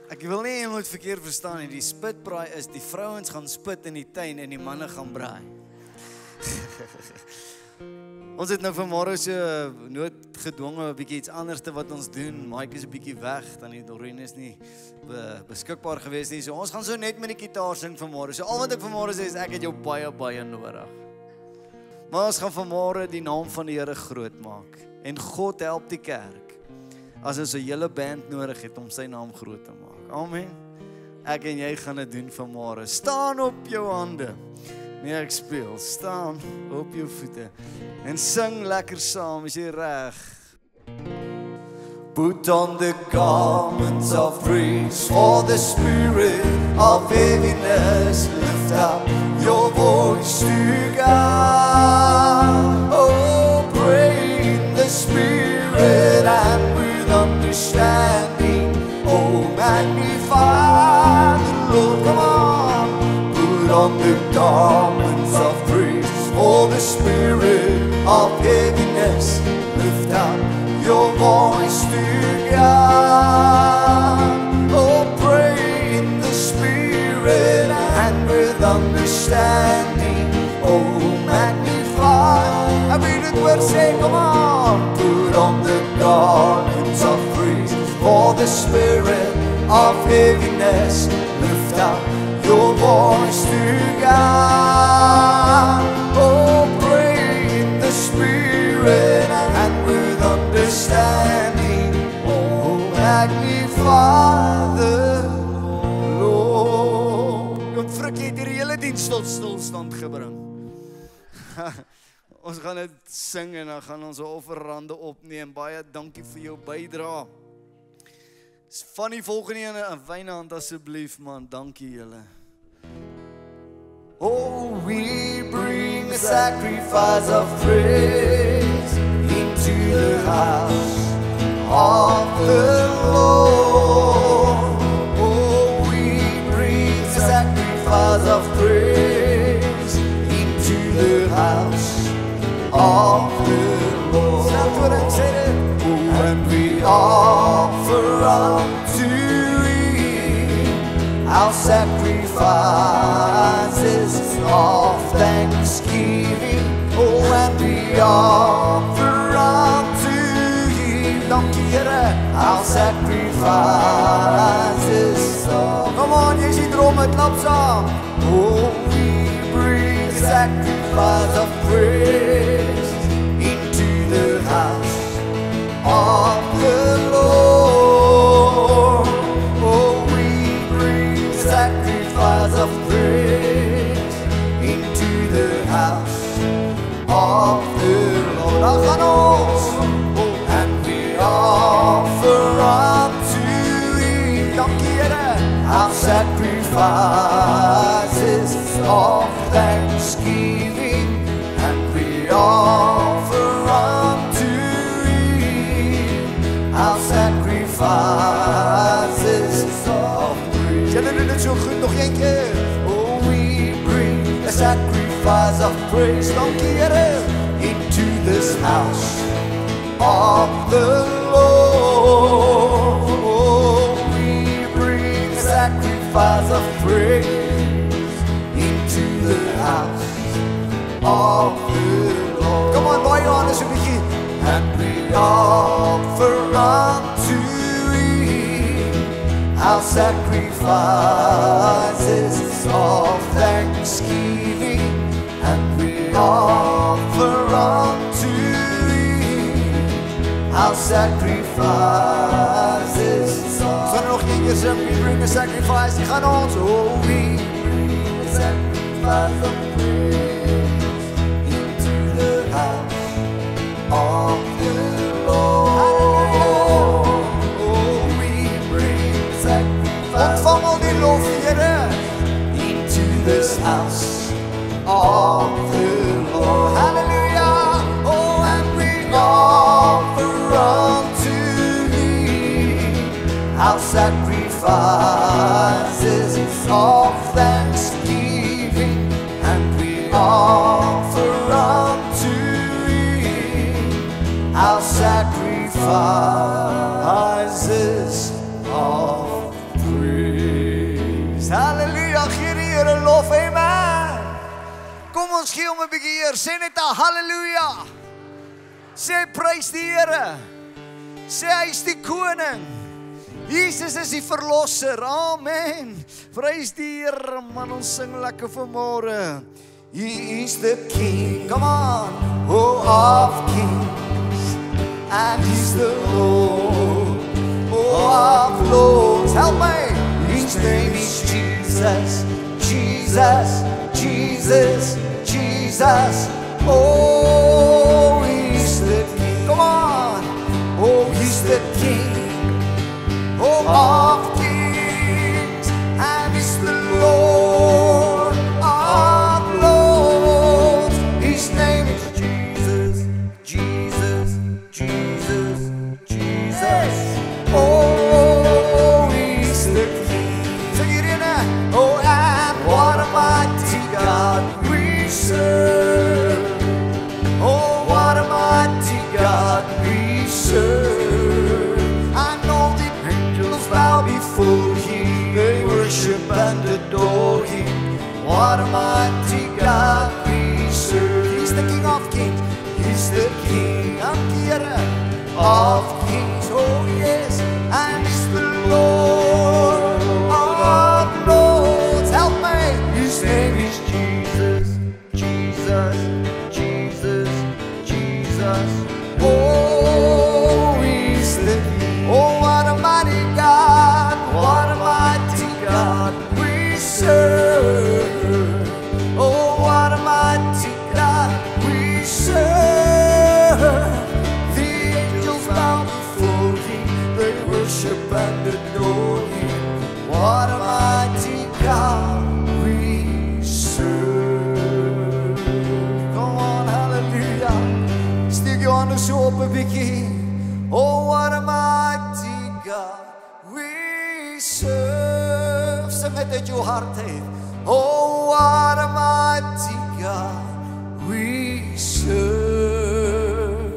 Ek wil nie jy moet verkeerd verstaan nie. Die spitbraai is die vrouens gaan spit in die tuin en die manne gaan braai. Ons het nou vanmôre so noodgedwonge 'n bietjie iets anders te wat ons doen. Mike is 'n bietjie weg, dan die Doreen is nie beskikbaar gewees nie. So ons gaan so net met die gitaar sing vanmôre. So al wat ek vanmôre sê is ek het jou baie baie nodig. Maar ons gaan vanmôre die naam van die Here groot maak. En God help die kerk. As ons 'n hele band nodig het om sy naam groot te maak. Amen. Ek en jy gaan dit doen vanmôre. Staan op jou hande. Nee, ek speel. Staan op jou voete. En sing lekker saam, is jy reg? Put on the garments of praise for the spirit of heaviness. Lift up your voice to God. Oh, pray in the spirit and with understanding. Oh, magnify the Lord. Come on. Put on the garments of praise for the spirit of heaviness. Lift up your voice to God. Oh, pray in the spirit and with understanding. Oh, magnify. I mean it will say, come on. Put on the garments of praise for the spirit of heaviness. Lift up your voice to God. Oh, pray in the spirit and with understanding. Oh, magnify the Lord. Kom Frikkie het hierdie hele diens tot stilstand gebring. Ons gaan dit sing en dan gaan ons offerande opneem. Baie dankie vir jou bydrae. Van die volgende ene in Wynand asseblief man, dankie julle. Oh, we bring a sacrifice of praise into the house of the Lord. Oh, we bring a sacrifice of praise into the house of the Lord. That's what I'm saying. Oh, and we offer unto Him our sacrifices of thanksgiving. Oh, and we offer unto Him, dankie Here, our sacrifices of. Come on, jy sien drum met klap saam. Oh, we bring sacrifice of praise into the house of the Lord. Oh, we bring sacrifice of praise into the house of the Lord. And we offer unto Him, dankie Here, our sacrifices of thanksgiving, and we offer unto Him our sacrifices of praise. Julle doen dit so goed, nog een keer. Oh, we bring a sacrifice of praise, dankie Here, into this house of the Lord. Oh, we bring a sacrifice of praise into the house of the Lord. Come on, boy, on us a bietjie. And we offer unto Him our sacrifices of thanksgiving, and we offer unto Him our sacrifices of. Zullen we nog een keer zeggen, we bring a sacrifice, die gaan ons. Oh, we bring a sacrifice of praise into the house of the Lord. Oh, we bring sacrifice. Ontvang al die lof, Here, into this house of the Lord. Hallelujah. Oh, and we offer unto Him our sacrifices of thanksgiving, and we offer unto Him our sacrifices of praise. Here lof, amen. Kom ons gee hom 'n bietjie eer. Sê net 'n haleluja. Sê prys die Here. Sê hy is die koning. Jesus is die verlosser. Amen. Prys die Here, man, ons sing lekker vanmôre. He is the King. Come on. Oh, of kings. And he's the Lord. Oh, of lords. Help me. His name is Jesus. Jesus. Jesus. Jesus. Oh, he's the King. Come on. Oh, he's the King. Oh, of kings, and he's the Lord of lords. His name is Jesus, Jesus, Jesus, Jesus. Oh, he's the King. Sing it in there. Oh, and what a mighty God we serve. Oh, what a mighty God we serve. Bow before him, they worship and adore him. What a mighty God we serve. He's the King of kings. He's the King of kings. Oh yes, and he's the Lord of lords. Help me. His name is Jesus, Jesus, Jesus, Jesus. Oh, he's the King. Oh, what a mighty God, what a mighty God we serve. Oh, what a mighty God we serve. The angels bow before him, they worship and adore him. What a mighty God we serve. Come on, hallelujah. Steek jou hande so op 'n bietjie. Oh, what a mighty God we serve. Sing het uit jou hart uit. Oh, what a mighty God we serve.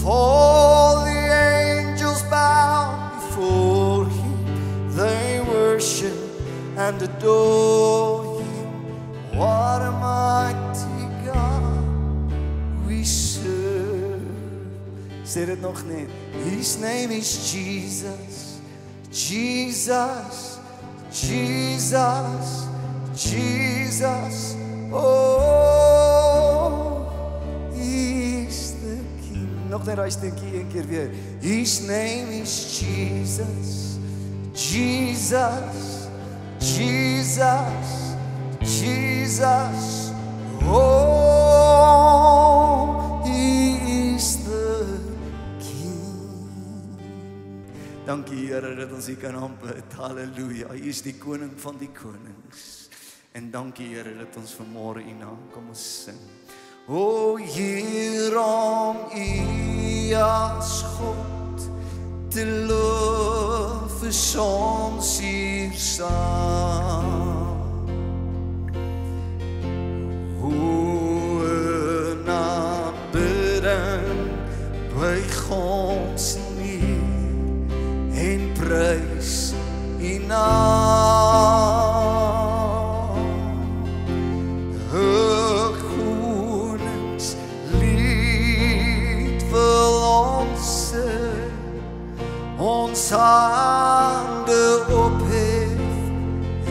For the angels bow before him, they worship and adore him. What a mighty God we serve. Sê dit nog net. His name is Jesus, Jesus, Jesus, Jesus. Oh, he's the King. Nog net daai stukkie een keer weer. His name is Jesus, Jesus, Jesus, Jesus. Oh, he is the Dankie Here dat ons U kan aanbid. Halleluja. U is die koning van die konings. En dankie Here dat ons vanmôre U naam kom sing. O hier om U as God te loof is ons hier saam. O in aanbidding buig ons en prys U naam. 'n koningslied wil ons sing, ons hande ophef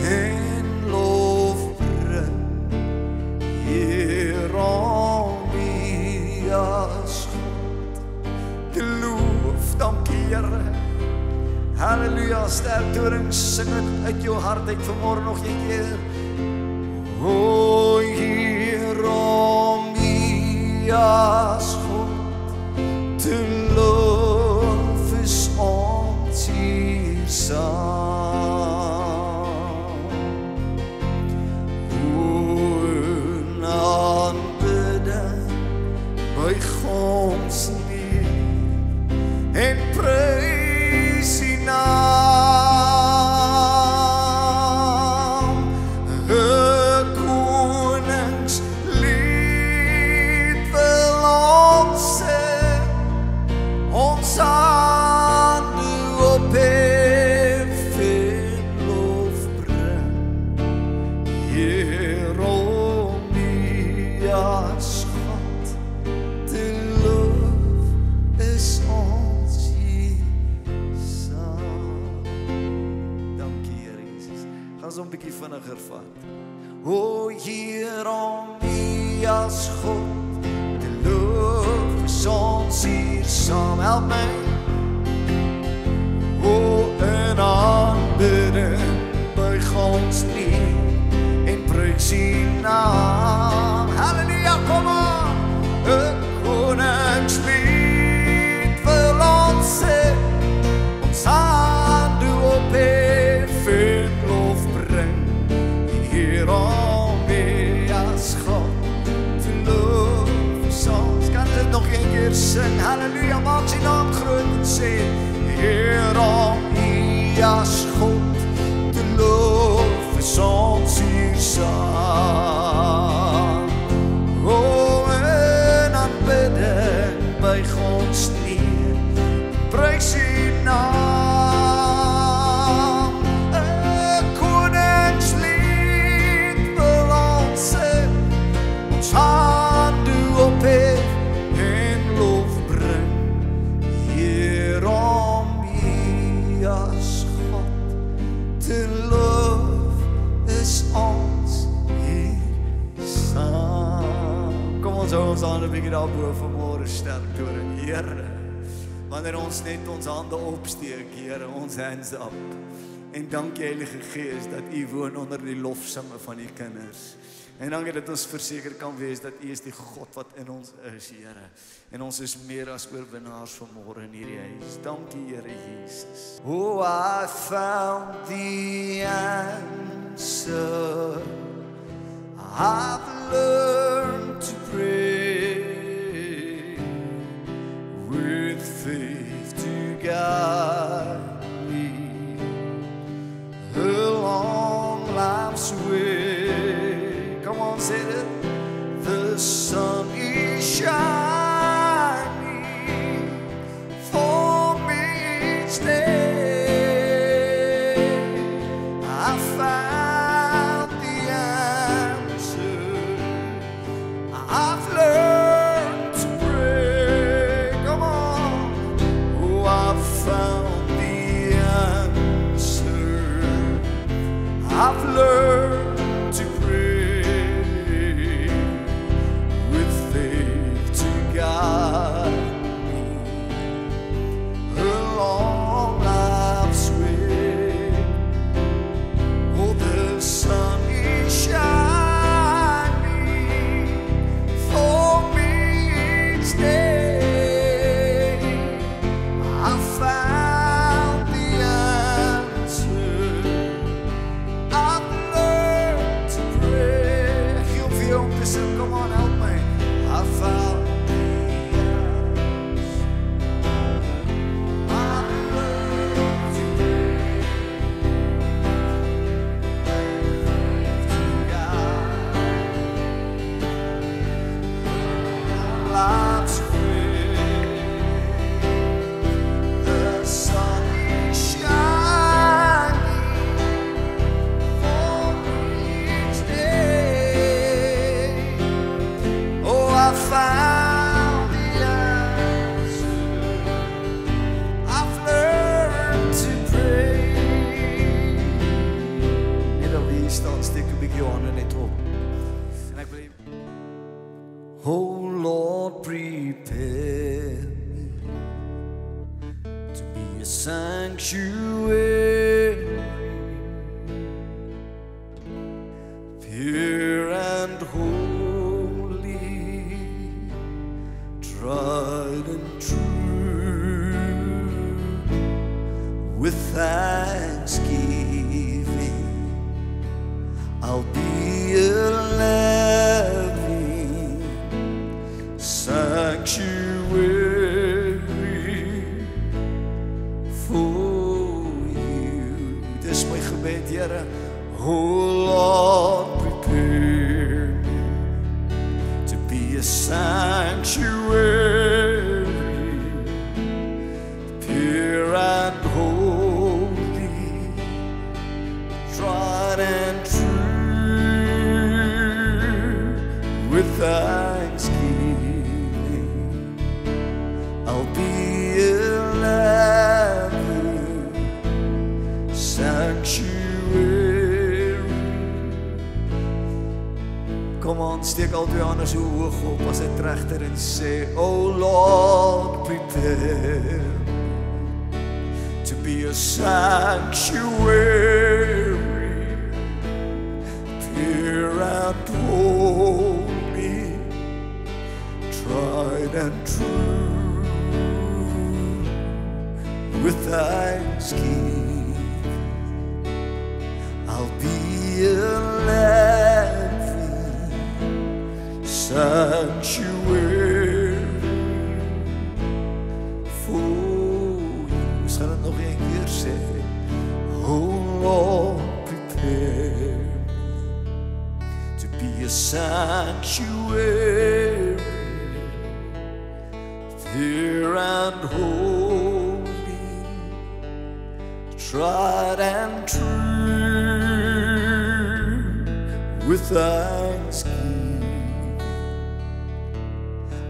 en lof bring. Heer om U as God te loof. Dankie Here. Halleluja, sterktoring, sing het uit jou hart uit vanmôre nog een keer. O, hier om U as God te loof is ons hier saam. O, in aanbidding buig ons neer en prys U naam. 'n koningslied wil ons sing, ons hande ophef ons hom 'n bietjie vinniger vat. O Heer, om U as God te loof, is ons hier saam. Help my. O in aanbidding buig ons neer en prys U naam. Halleluja, kom aan. 'n Koningslied wil ons sing, ons hande ophef en lof bring. Hier om U as God te loof, is ons. Kan dit nog een keer sing? Halleluja, maak sy naam groot en sê, Heer om U as God te loof, is ons hier saam. O in aanbidding buig ons neer, prys U naam. 'n Koningslied wil ons sing, ons hande ophef en lof bring. Heer om U as God te loof, is ons hier saam. Kom ons hou ons hande 'n bietjie daarbo vanmôre sterk door in Here. Wanneer ons net ons hande opsteek, Here, ons hands up. En dankie Heilige Gees dat U woon onder die lofsinge van U kinders. En dankie dat ons verseker kan wees dat U is die God wat in ons is, Here. En ons is meer as oorwinnaars vanmôre in hierdie huis. Dankie Here Jesus. Oh, I found the answer. I've learned to pray with faith to guide me along life's way. Come on, say it. The sun is shining for me each day. I found the answer. I've learned to pray. Come on. Oh, I've found the answer. I've learned to pray with faith to guide me along life's way. Oh, the sun is shining for me each day. I found the answer. I've learned to pray. He'll feel this. Come on, help me. I found the answer. I've learned to pray. To God. Life's way. The sun is shining for me each day. Oh, I found the answer. I've learned to pray. Net al hier staan, steek 'n bietjie jou hande net op. En ek wil Oh Lord, prepare me to be a sanctuary, pure and holy, tried and true, with thanksgiving. I'll be a living sanctuary for you. Dis my gebed, Here. Oh Lord, prepare me to be a sanctuary, pure and holy, tried and true, with thanksgiving. I'll be a living sanctuary Kom aan, steek al twee hande so hoog op as 'n regter en sê, Oh Lord, prepare to be a sanctuary, pure and holy, tried and true, with thanksgiving. I'll be a living sanctuary for you. Sal dit nog een keer sê, Oh Lord, prepare me to be a sanctuary, pure and holy, tried and true, with thanksgiving.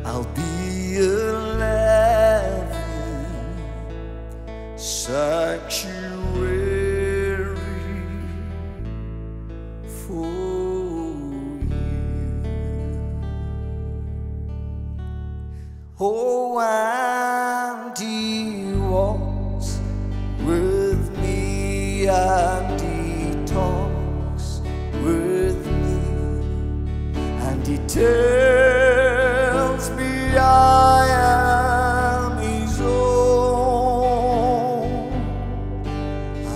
I'll be a living sanctuary for you. Oh, and He walks with me, and He talks with me, and He tells me I am His own,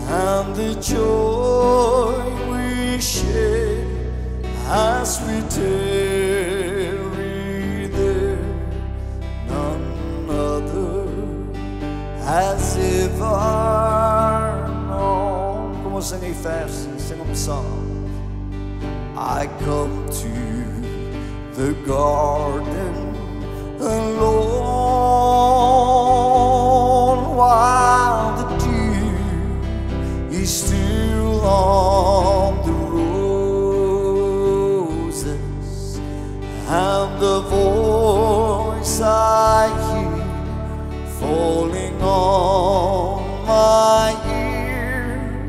and the joy we share as we tarry there, none other has ever known. Kom ons sing die vers, sing hom saam. I come to the garden alone, while the dew is still on the roses, and the voice I hear falling on my ear,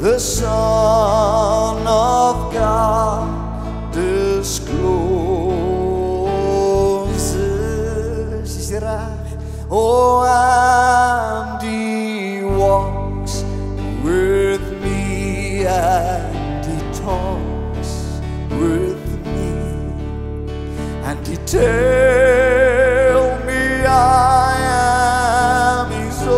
the Son of God discloses. Is dit reg? Oh, and He walks with me, and He talks with me, and He tells me I am His own,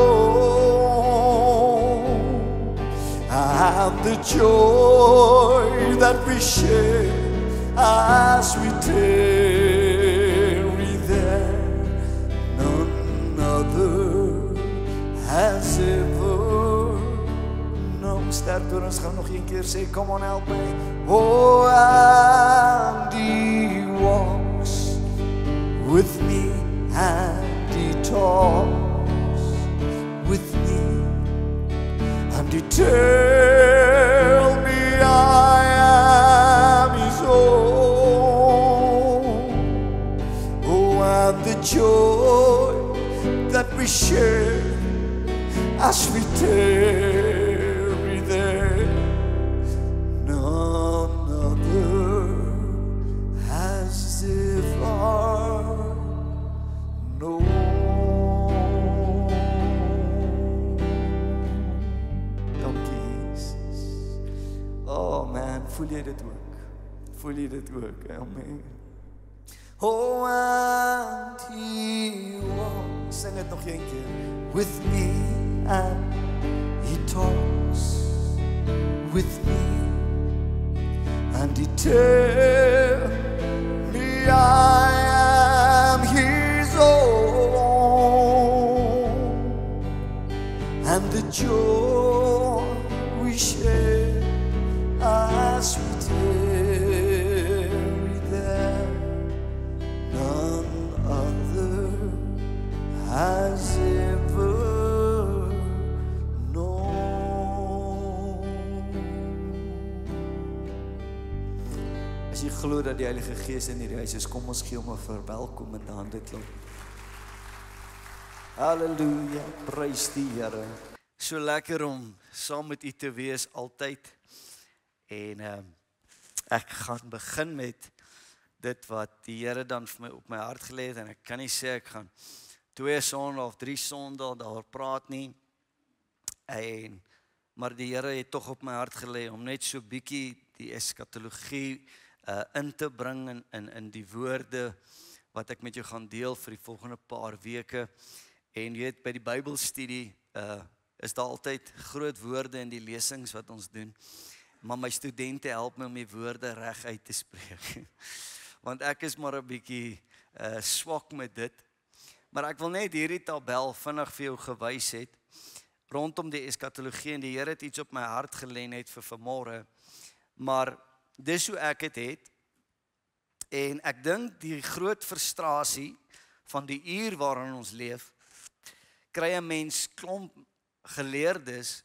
and the joy that we share as we tarry there, none other has ever known. Sterk door, ons gaan nog een keer sê, come on, help me. Oh, and He walks with me, and He talks with me, and He tells me I am His own. Oh, and the joy that we share as we tarry there, none other has ever known. Dankie, Jesus. Oh man, voel jy dit ook? Voel jy dit ook? Amen. Oh, and He walks, sing het nog een keer, with me, and He talks with me, and He tells me I am His own, and the joy we share as we tarry there, none other has ever known. As jy glo dat die Heilige Gees in hierdie huis is, kom ons gee hom 'n verwelkomende hande klop. Halleluja, prys die Here. So lekker om saam met u te wees altyd. En ek gaan begin met dit wat die Here dan vir my op my hart gelê het en ek kan nie sê ek gaan 2 Sondae of 3 Sondae daar praat nie. Maar die Here het tog op my hart gelê om net so bietjie die eskatologie in te bring in die woorde wat ek met jou gaan deel vir die volgende paar weke. En jy weet, by die Bybelstudie is daar altyd groot woorde in die lesings wat ons doen. Maar my studente help my om die woorde reg uit te spreek. Want ek is maar 'n bietjie swak met dit. Maar ek wil net hierdie tabel vinnig vir jou gewys het rondom die eskatologie en die Here het iets op my hart gelê net vir vanmôre. Maar dis hoe ek dit het. En ek dink die groot frustrasie van die uur waarin ons leef, kry 'n mens klomp geleerdes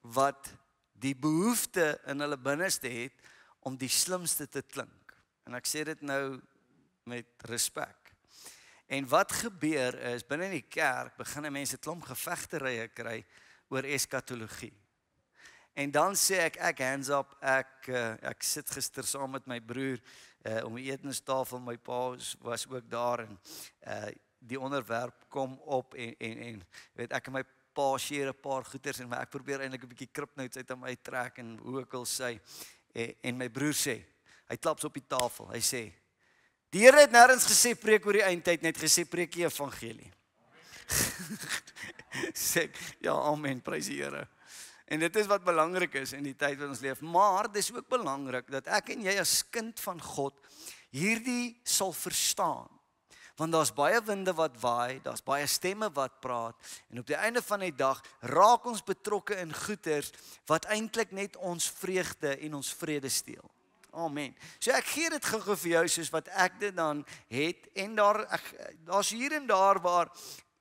wat die behoefte in hulle binneste het om die slimste te klink. En ek sê dit nou met respek. En wat gebeur is, binne in die kerk begin mense klomp gevegterye kry oor eskatologie. En dan sê ek hands up, ek sit gister saam met my broer om die etenstafel, my pa was ook daar en die onderwerp kom op en weet ek en my pa share 'n paar goeters en ek probeer eintlik 'n bietjie kripnoutes uit hom uittrek en hoe ek al sê en my broer sê, hy klap op die tafel, hy sê die Here het nêrens gesê preek oor die eindtyd, net gesê preek die evangelie. Sê ja, amen, prys die Here. En dit is wat belangrik is in die tyd wat ons leef, maar dis ook belangrik dat ek en jy as kind van God hierdie sal verstaan. Want daar's baie winde wat waai, daar's baie stemme wat praat en op die einde van die dag raak ons betrokke in goeters wat eintlik net ons vreugde en ons vrede steel. Amen. So ek gee dit gou vir jou soos wat ek dit dan het en daar's hier en daar waar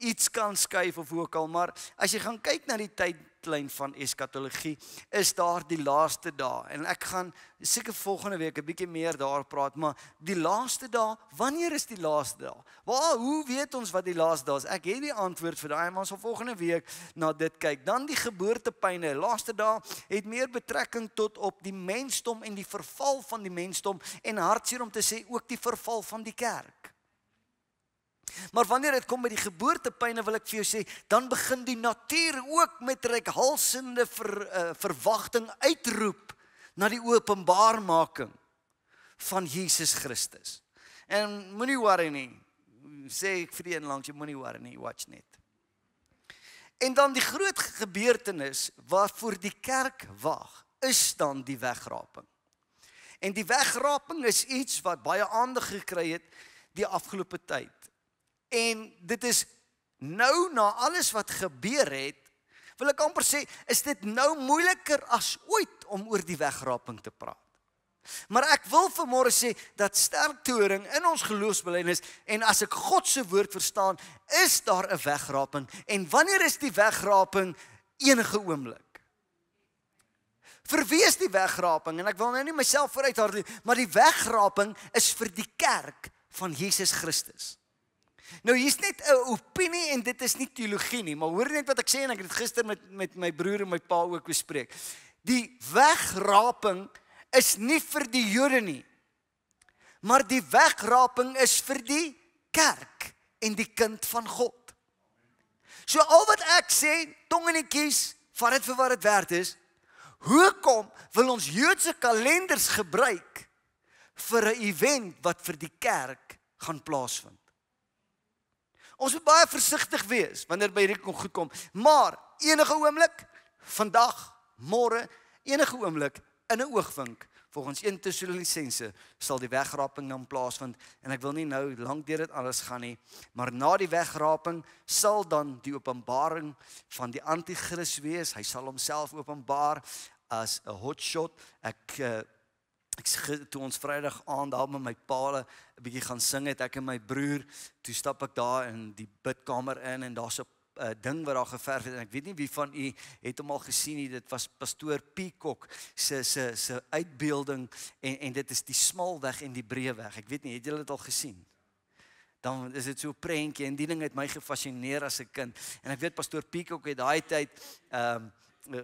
iets kan skuif of ook al, maar as jy gaan kyk na die tydlyn van eskatologie, is daar die laaste dae en ek gaan seker volgende week 'n bietjie meer daar praat, maar die laaste dae, wanneer is die laaste dae? Hoe weet ons wat die laaste dae is? Ek het die antwoord vir daai, maar ons sal volgende week na dit kyk. Dan die geboortepyne, laaste dae het meer betrekking tot op die mensdom en die verval van die mensdom en hartseer om te sê ook die verval van die kerk. Maar wanneer dit kom by die geboortepyne wil ek vir jou sê, dan begin die natuur ook met reikhalsende verwagting uitroep na die openbaarmaking van Jesus Christus. En moenie worry nie, sê ek vir die een langs, jy moenie worry nie, watch net. En dan die groot gebeurtenis waarvoor die kerk wag, is dan die wegraping. En die wegraping is iets wat baie aandag gekry het die afgelope tyd. En dit is nou na alles wat gebeur het, wil ek amper sê, is dit nou moeiliker as ooit om oor die wegraping te praat. Maar ek wil vanmôre sê, dat sterk toring in ons geloofsbelijdenis, en as ek God se woord verstaan, is daar 'n wegraping. En wanneer is die wegraping? Enige oomblik. Vir wie is die wegraping? En ek wil nou nie myself vooruithard nie, maar die wegraping is vir die kerk van Jesus Christus. Nou hier's net 'n opinie en dit is nie teologie nie, maar hoor net wat ek sê en ek het dit gister met my broer en my pa ook bespreek. Die wegraping is nie vir die Jode nie, maar die wegraping is vir die kerk en die kind van God. So al wat ek sê, tong in die kies, vat dit vir wat dit werd is. Hoekom wil ons Joodse kalenders gebruik vir 'n event wat vir die kerk gaan plaasvind? Ons moet baie versigtig wees wanneer by hierdie goed kom, maar enige oomblik, vandag, môre, enige oomblik, in 'n oogwink, volgens 1 Tessalonisense, sal die wegraping dan plaasvind, en ek wil nie nou lank deur dit alles gaan nie, maar na die wegraping sal dan die openbaring van die anti-kris wees. Hy sal homself openbaar as 'n hotshot. Toe ons Vrydag aand daar met my pa 'n bietjie gaan sing het, ek en my broer, toe stap ek daar in die bidkamer in en daar's 'n ding wat daar geverf het en ek weet nie wie van u het hom al gesien nie. Dit was pastoor Peacock se uitbeelding en dit is die smal weg en die breë weg. Ek weet nie, het julle dit al gesien? Dan is dit so 'n prentjie en die ding het my gefassineer as 'n kind. En ek weet pastoor Peacock het daai tyd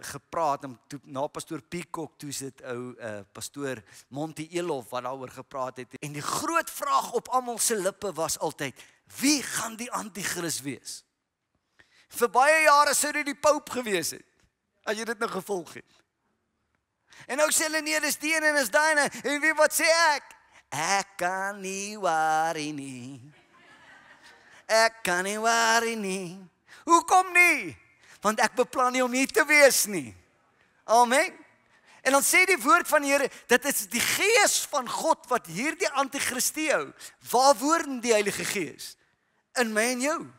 gepraat en toe, na pastoor Peacock toe sit ou pastoor Monty Elof wat daaroor gepraat het. En die groot vraag op almal se lippe was altyd: wie gaan die anti-kris wees? Vir baie jare sou dit die Pope gewees het, as jy dit nou gevolg het. En nou sê hulle nee, dis die en is daai en wie wat sê ek? Ek kan nie worry nie. Ek kan nie worry nie. Hoekom nie? Want ek beplan nie om hier te wees nie. Amen. En dan sê die woord van die Here, dit is die Gees van God wat hierdie anti-kristie hou. Waar woon die Heilige Gees? In my en jou.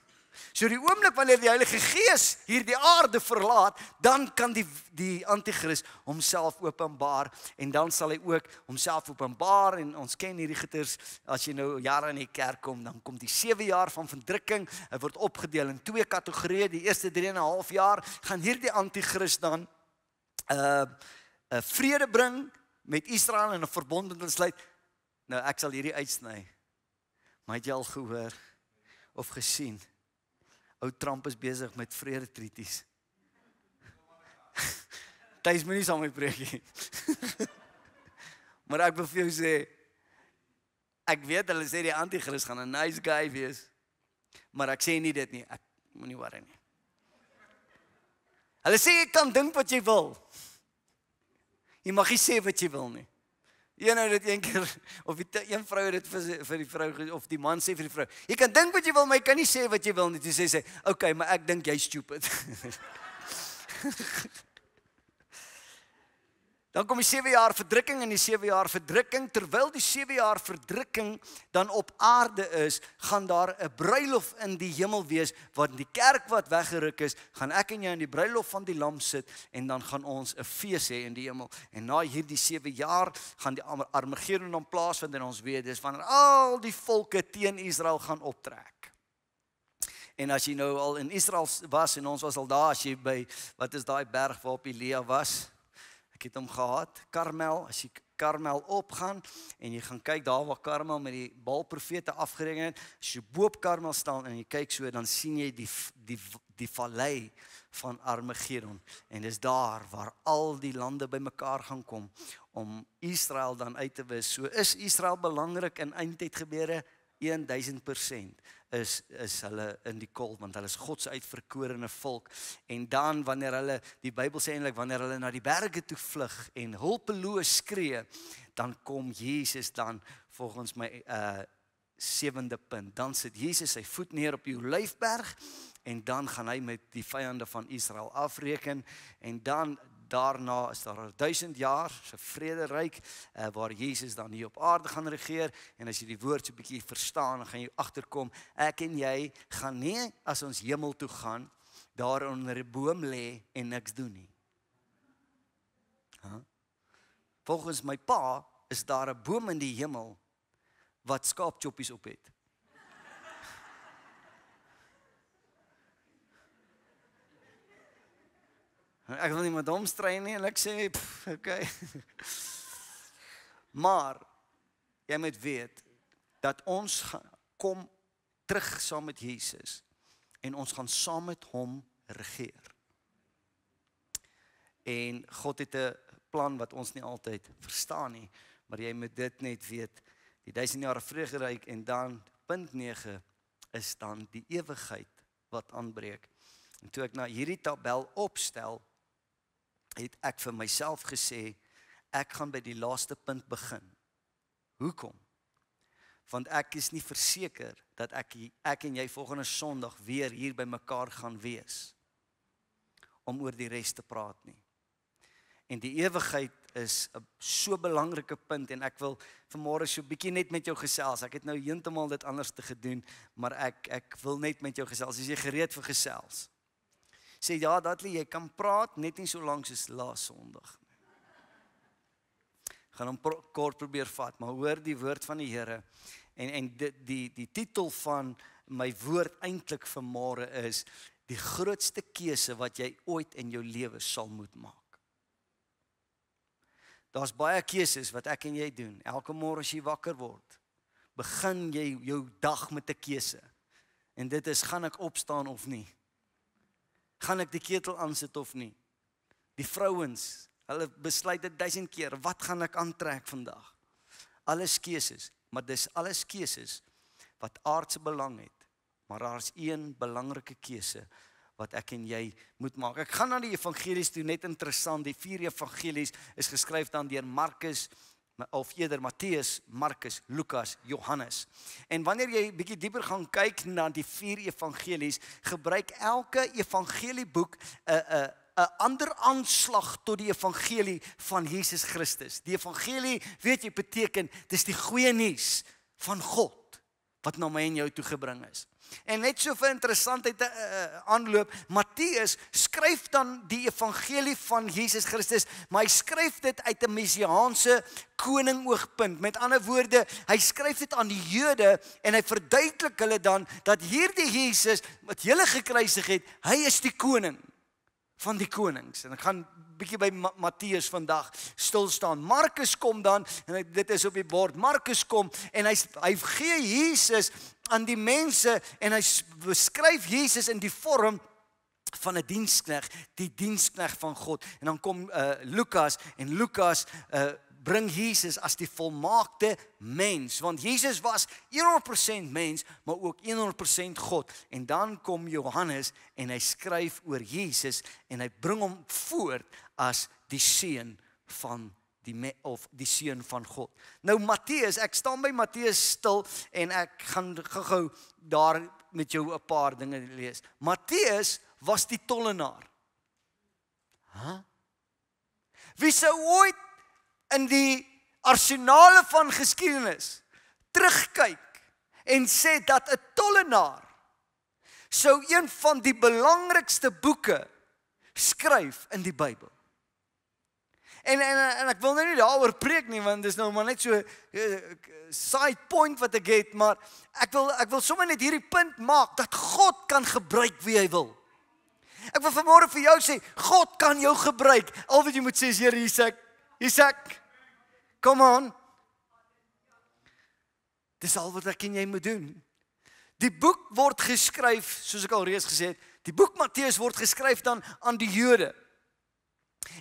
So die oomblik wanneer die Heilige Gees hierdie aarde verlaat, dan kan die anti-kris homself openbaar en dan sal hy ook homself openbaar en ons ken hierdie gitters, as jy nou jare in die kerk kom, dan kom die 7 jaar van verdrukking, hy word opgedeel in 2 kategorieë, die eerste 3,5 jaar gaan hierdie anti-kris dan vrede bring met Israel en 'n verbond met hulle sluit. Nou ek sal hierdie uitsny, maar het jy al gehoor of gesien? Ou Trump is besig met vrede treaties. Thys my nie saam met preekie. Maar ek wil vir jou sê, ek weet hulle sê die anti-kris gaan 'n nice guy wees, maar ek sê nie dit nie, ek moenie worry nie. Hulle sê jy kan dink wat jy wil. Jy mag nie sê wat jy wil nie. Een nou dit een keer, of een vrou het dit vir die vrou, of die man sê vir die vrou, jy kan dink wat jy wil, maar jy kan nie sê wat jy wil nie. Toe sê sy, okay, maar ek dink jy's stupid. Dan kom die 7 jaar verdrukking en die 7 jaar verdrukking, terwyl die 7 jaar verdrukking dan op aarde is, gaan daar 'n bruilof in die hemel wees, want die kerk wat weggeruk is, gaan ek en jy in die bruilof van die lam sit, en dan gaan ons 'n fees hê in die hemel, en na hierdie 7 jaar, gaan die Armageddon dan plaasvind, en ons weet, dis wanneer al die volke teen Israel gaan optrek. En as jy nou al in Israel was, en ons was al daar, as jy by, wat is daai berg waarop Elia was? Ek het hom gehad, Karmel, as jy Karmel opgaan, en jy gaan kyk daar waar Karmel met die Baal-profete afgereken het, as jy bo op Karmel staan, en jy kyk so, dan sien jy die vallei van Armageddon, en dis daar waar al die lande bymekaar gaan kom, om Israel dan uit te wis. So is Israel belangrik in eindtyd gebeure? 1000% is hulle in die kol, want hulle is God se uitverkorene volk. En dan wanneer hulle, die Bybel sê eintlik, wanneer hulle na die berge toe vlug en hulpeloos skree, dan kom Jesus dan volgens my 7de punt. Dan sit Jesus sy voet neer op die Olyfberg en dan gaan hy met die vyande van Israel afreken, en dan daarna is daar 1000 jaar se vrederyk waar Jesus dan hier op aarde gaan regeer. En as jy die woord so 'n bietjie verstaan, dan gaan jy agterkom, ek en jy gaan nie, as ons hemel toe gaan, daar onder 'n boom lê en niks doen nie. Volgens my pa is daar 'n boom in die hemel wat skaapchoppies op het. Ek wil nie met hom stry nie, en ek sê, okay. Maar, jy moet weet, dat ons kom terug saam met Jesus, en ons gaan saam met hom regeer. En God het 'n plan wat ons nie altyd verstaan nie, maar jy moet dit net weet, die 1000 jaar vrederyk, en dan, punt 9, is dan die ewigheid wat aanbreek. En toe ek na hierdie tabel opstel, het ek vir myself gesê, ek gaan by die laaste punt begin. Hoekom? Want ek is nie verseker dat ek en jy volgende Sondag weer hier by mekaar gaan wees, om oor die res te praat nie. En die ewigheid is 'n so belangrike punt, en ek wil vanmôre so 'n bietjie net met jou gesels. Ek het nou heeltemal dit anders te gedoen, maar ek wil net met jou gesels. Is jy gereed vir gesels? Sê ja, Dudley, jy kan praat, net nie so lank soos laas Sondag. Gaan hom kort probeer vat, maar hoor die woord van die Here. En die titel van my woord eintlik vanmôre is, die grootste keuse wat jy ooit in jou lewe sal moet maak. Daar's baie keuses wat ek en jy doen. Elke môre as jy wakker word, begin jy jou dag met 'n keuse. En dit is, gaan ek opstaan of nie? Gaan ek die ketel aansit of nie? Die vrouens, hulle besluit dit 1000 keer, wat gaan ek aantrek vandag? Alles keuses, maar dis alles keuses wat aardse belang het. Maar daar is een belangrike keuse wat ek en jy moet maak. Ek gaan na die evangelies toe, net interessant, die 4 evangelies is geskryf dan deur Markus, of eerder Matteus, Markus, Lukas, Johannes. En wanneer jy bietjie dieper gaan kyk na die 4 evangelies, gebruik elke evangelieboek 'n ander aanslag tot die evangelie van Jesus Christus. Die evangelie, weet jy, beteken, dis die goeie nuus van God, wat na my en jou toe gebring is. En net so vir interessantheid aanloop, Matteus skryf dan die evangelie van Jesus Christus, maar hy skryf dit uit 'n messiaanse koningoogpunt. Met ander woorde, hy skryf dit aan die Jode en hy verduidelik hulle dan dat hierdie Jesus wat hulle gekruisig het, hy is die koning van die konings. En ek gaan bietjie by Matteus vandag stil staan. Markus kom dan, en dit is op die bord, Markus kom en hy gee Jesus aan die mense en hy beskryf Jesus in die vorm van 'n diensknegt, die diensknegt van God. En dan kom Lukas en Lukas bring Jesus as die volmaakte mens, want Jesus was 100% mens, maar ook 100% God. En dan kom Johannes en hy skryf oor Jesus en hy bring hom voort as die seun van die seun van God. Nou Matteus, ek staan by Matteus stil en ek gaan gou daar met jou 'n paar dinge lees. Matteus was die tollenaar. Wie sou ooit in die arsenale van geskiedenis terugkyk en sê dat 'n tollenaar sou een van die belangrikste boeke skryf in die Bybel? En ek wil nou nie daaroor preek nie, want dis nou maar net so side point wat ek het, maar ek wil sommer net hierdie punt maak, dat God kan gebruik wie hy wil. Ek wil vanmôre vir jou sê, God kan jou gebruik. Al wat jy moet sê is, Here, Isak, come on. Dis al wat ek en jy moet doen. Die boek word geskryf, soos ek al reeds gesê het, die boek Matteus word geskryf dan aan die Jode.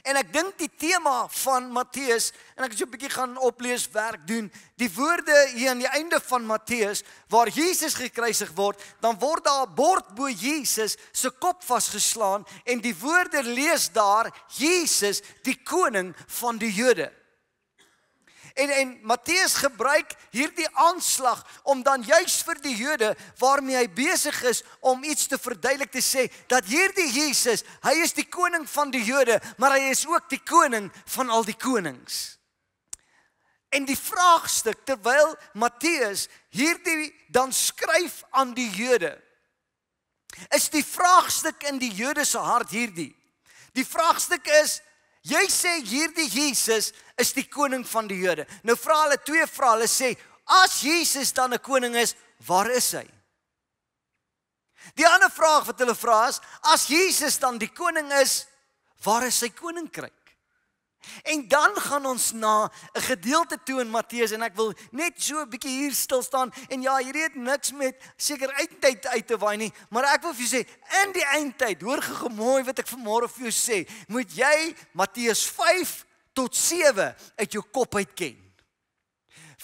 En ek dink die tema van Matteus, en ek het so 'n bietjie gaan oplees, werk doen, die woorde hier aan die einde van Matteus, waar Jesus gekruisig word, dan word daar 'n bord bo Jesus se kop vasgeslaan, en die woorde lees daar, Jesus, die koning van die Jode. En Matteus gebruik hierdie aanslag om dan juis vir die Jode waarmee hy besig is om iets te verduidelik, te sê dat hierdie Jesus, hy is die koning van die Jode, maar hy is ook die koning van al die konings. En die vraagstuk, terwyl Matteus hierdie dan skryf aan die Jode, is die vraagstuk in die Jode se hart hierdie. Die vraagstuk is, jy sê hierdie Jesus is die koning van die Jode. Nou vra hulle 2 vrae. Hulle sê, as Jesus dan 'n koning is, waar is hy? Die ander vraag wat hulle vra is, as Jesus dan die koning is, waar is sy koninkryk? En dan gaan ons na 'n gedeelte toe in Matteus, en ek wil net so 'n bietjie hier stil staan, en ja, hierdie het niks met seker eindtyd uit te waai nie, maar ek wil vir jou sê, in die eindtyd, hoor gou mooi wat ek vanmôre vir jou sê, moet jy Matteus 5 tot 7 uit jou kop uit ken.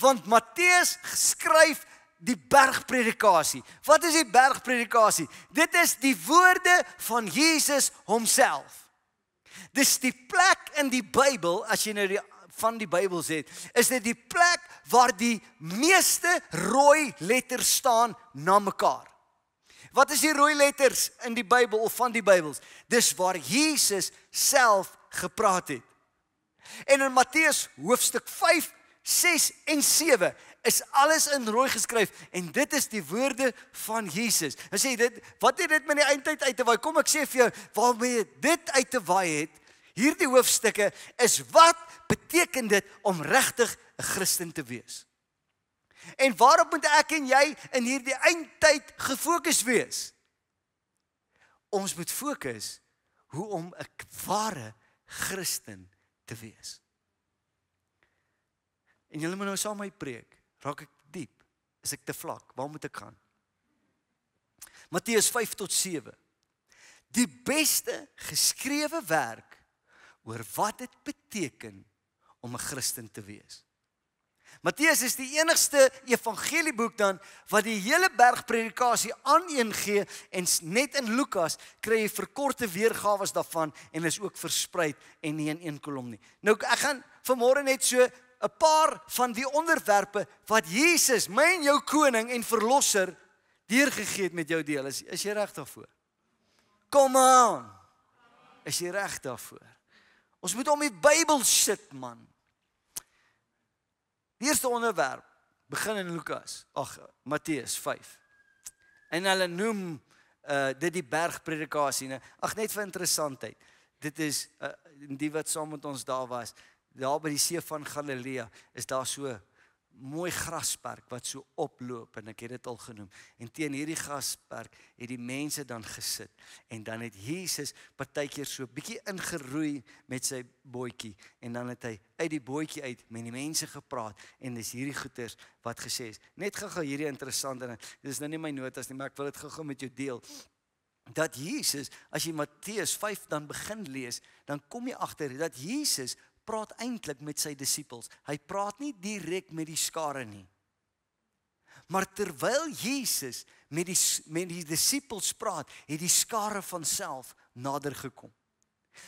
Want Matteus skryf die bergpredikasie. Wat is die bergpredikasie? Dit is die woorde van Jesus homself. Dis die plek in die Bybel, as jy nou van die Bybel sê, is dit die plek waar die meeste rooi letters staan na mekaar. Wat is die rooi letters in die Bybel of van die Bybels? Dis waar Jesus self gepraat het. En in Matteus hoofstuk 5, 6 en 7 is alles in rooi geskryf, en dit is die woorde van Jesus. Nou sê dit, wat het dit met die eindtyd uit te waai? Kom ek sê vir jou, waarmee dit uit te waai het, hierdie hoofstukke, is wat beteken dit om regtig 'n Christen te wees? En waarop moet ek en jy in hierdie eindtyd gefokus wees? Ons moet fokus hoe om 'n ware Christen te wees. En julle moet nou saam met my preek. Raak ek diep? Is ek te vlak? Waar moet ek gaan? Matteus 5 tot 7. Die beste geskrewe werk oor wat dit beteken om 'n Christen te wees. Matteus is die enigste evangelieboek dan wat die hele bergpredikasie aaneengee en net in Lukas kry jy verkorte weergawe daarvan en is ook versprei en nie in een kolom nie. Nou ek gaan vanmôre net so 'n paar van die onderwerpe wat Jesus, my en jou koning en verlosser, deurgegee het met jou deel. Is jy reg daarvoor? Kom aan. Is jy reg daarvoor? Ons moet om die Bybel sit, man. Die eerste onderwerp begin in Matteus 5. En hulle noem dit die bergpredikasie. Net vir interessantheid. Dit is die wat saam met ons daar was. Daar by die see van Galilea is daar so mooi grasperk wat so oploop en ek het dit al genoem. En teen hierdie grasperk het die mense dan gesit en dan het Jesus partykeer so bietjie ingeroei met sy bootjie en dan het hy uit die bootjie uit met die mense gepraat en dis hierdie goeters wat gesê is. Net gou hierdie interessante ding. Dit is nou nie my notas nie, maar ek wil dit gou met jou deel. Dat Jesus, as jy Matteus 5 dan begin lees, dan kom jy agter dat Jesus praat eintlik met sy disippels. Hy praat nie direk met die skare nie. Maar terwyl Jesus met die disippels praat, het die skare van self nader gekom.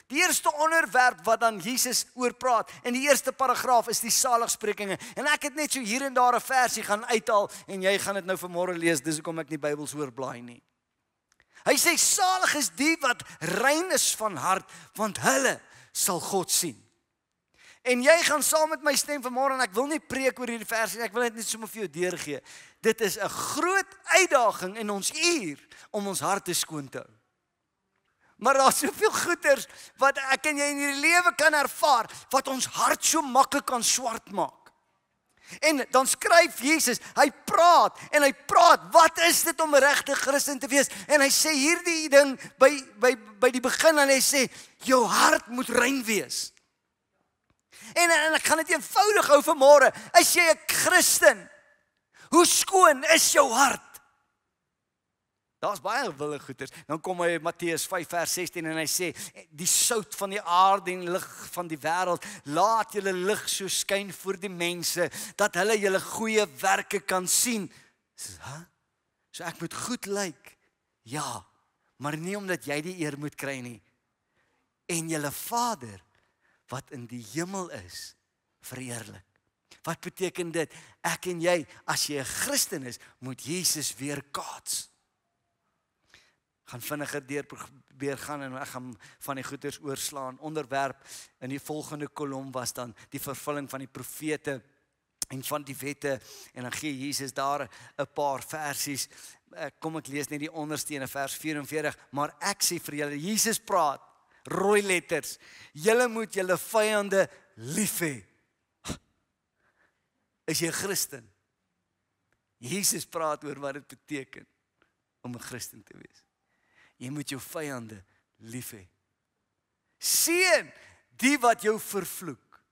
Die eerste onderwerp wat dan Jesus oor praat, in die eerste paragraaf is die saligsprekinge. En ek het net so hier en daar 'n versie gaan uithaal en jy gaan dit nou vanmôre lees, dis hoekom ek nie Bybels oorblaai nie. Hy sê salig is die wat rein is van hart, want hulle sal God sien. En jy gaan saam met my stem vanmôre en ek wil nie preek oor hierdie versie, ek wil dit net sommer vir jou deurgee. Dit is 'n groot uitdaging in ons uur om ons harte skoon te hou. Maar daar's soveel goeters wat ek en jy in hierdie lewe kan ervaar wat ons hart so maklik kan swart maak. En dan skryf Jesus, hy praat, wat is dit om 'n regte Christen te wees? En hy sê hierdie ding by die begin en hy sê jou hart moet rein wees. En ek gaan dit eenvoudig hou vanmôre. Is jy 'n Christen? Hoe skoon is jou hart? Daar's baie wilde goeters. Dan kom hy Matteus 5 vers 16 en hy sê die sout van die aarde en lig van die wêreld, laat julle lig so skyn voor die mense dat hulle julle goeie werke kan sien. So ek moet goed lyk. Ja, maar nie omdat jy die eer moet kry nie. En julle Vader wat in die hemel is, verheerlik. Wat beteken dit? Ek en jy, as jy 'n Christen is, moet Jesus weerkaats. Gaan vinniger probeer gaan en ek gaan van die goeters oorslaan. Onderwerp in die volgende kolom was dan die vervulling van die profete en van die wette. En dan gee Jesus daar 'n paar versies. Kom ek lees net die onderste in vers 44. Maar ek sê vir julle, Jesus praat, rooi letters, julle moet julle vyande lief hê. Is jy 'n Christen? Jesus praat oor wat dit beteken om 'n Christen te wees. Jy moet jou vyande lief hê. Seën die wat jou vervloek.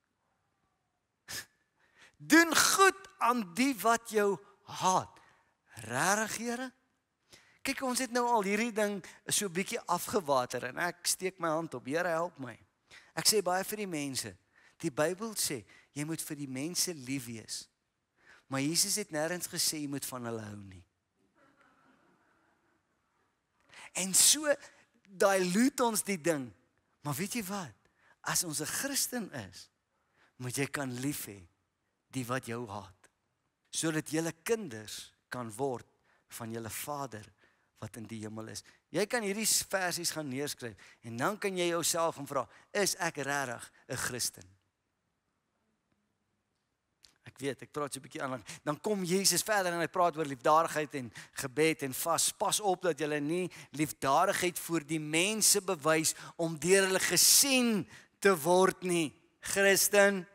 Doen goed aan die wat jou haat. Regtig, Here? Kyk, ons het nou al hierdie ding so 'n bietjie afgewater en ek steek my hand op. Here, help my. Ek sê baie vir die mense. Die Bybel sê jy moet vir die mense lief wees. Maar Jesus het nêrens gesê jy moet van hulle hou nie. En so dilute ons die ding. Maar weet jy wat? As ons 'n Christen is, moet jy kan lief hê die wat jou haat. Sodat julle kinders kan word van julle Vader wat in die hemel is. Jy kan hierdie versies gaan neerskryf en dan kan jy jouself gaan vra, is ek regtig 'n Christen? Ek weet, ek praat so 'n bietjie aan. Dan kom Jesus verder en hy praat oor liefdadigheid en gebed en vas. Pas op dat jy nie liefdadigheid voor die mense bewys om deur hulle gesien te word nie, Christen.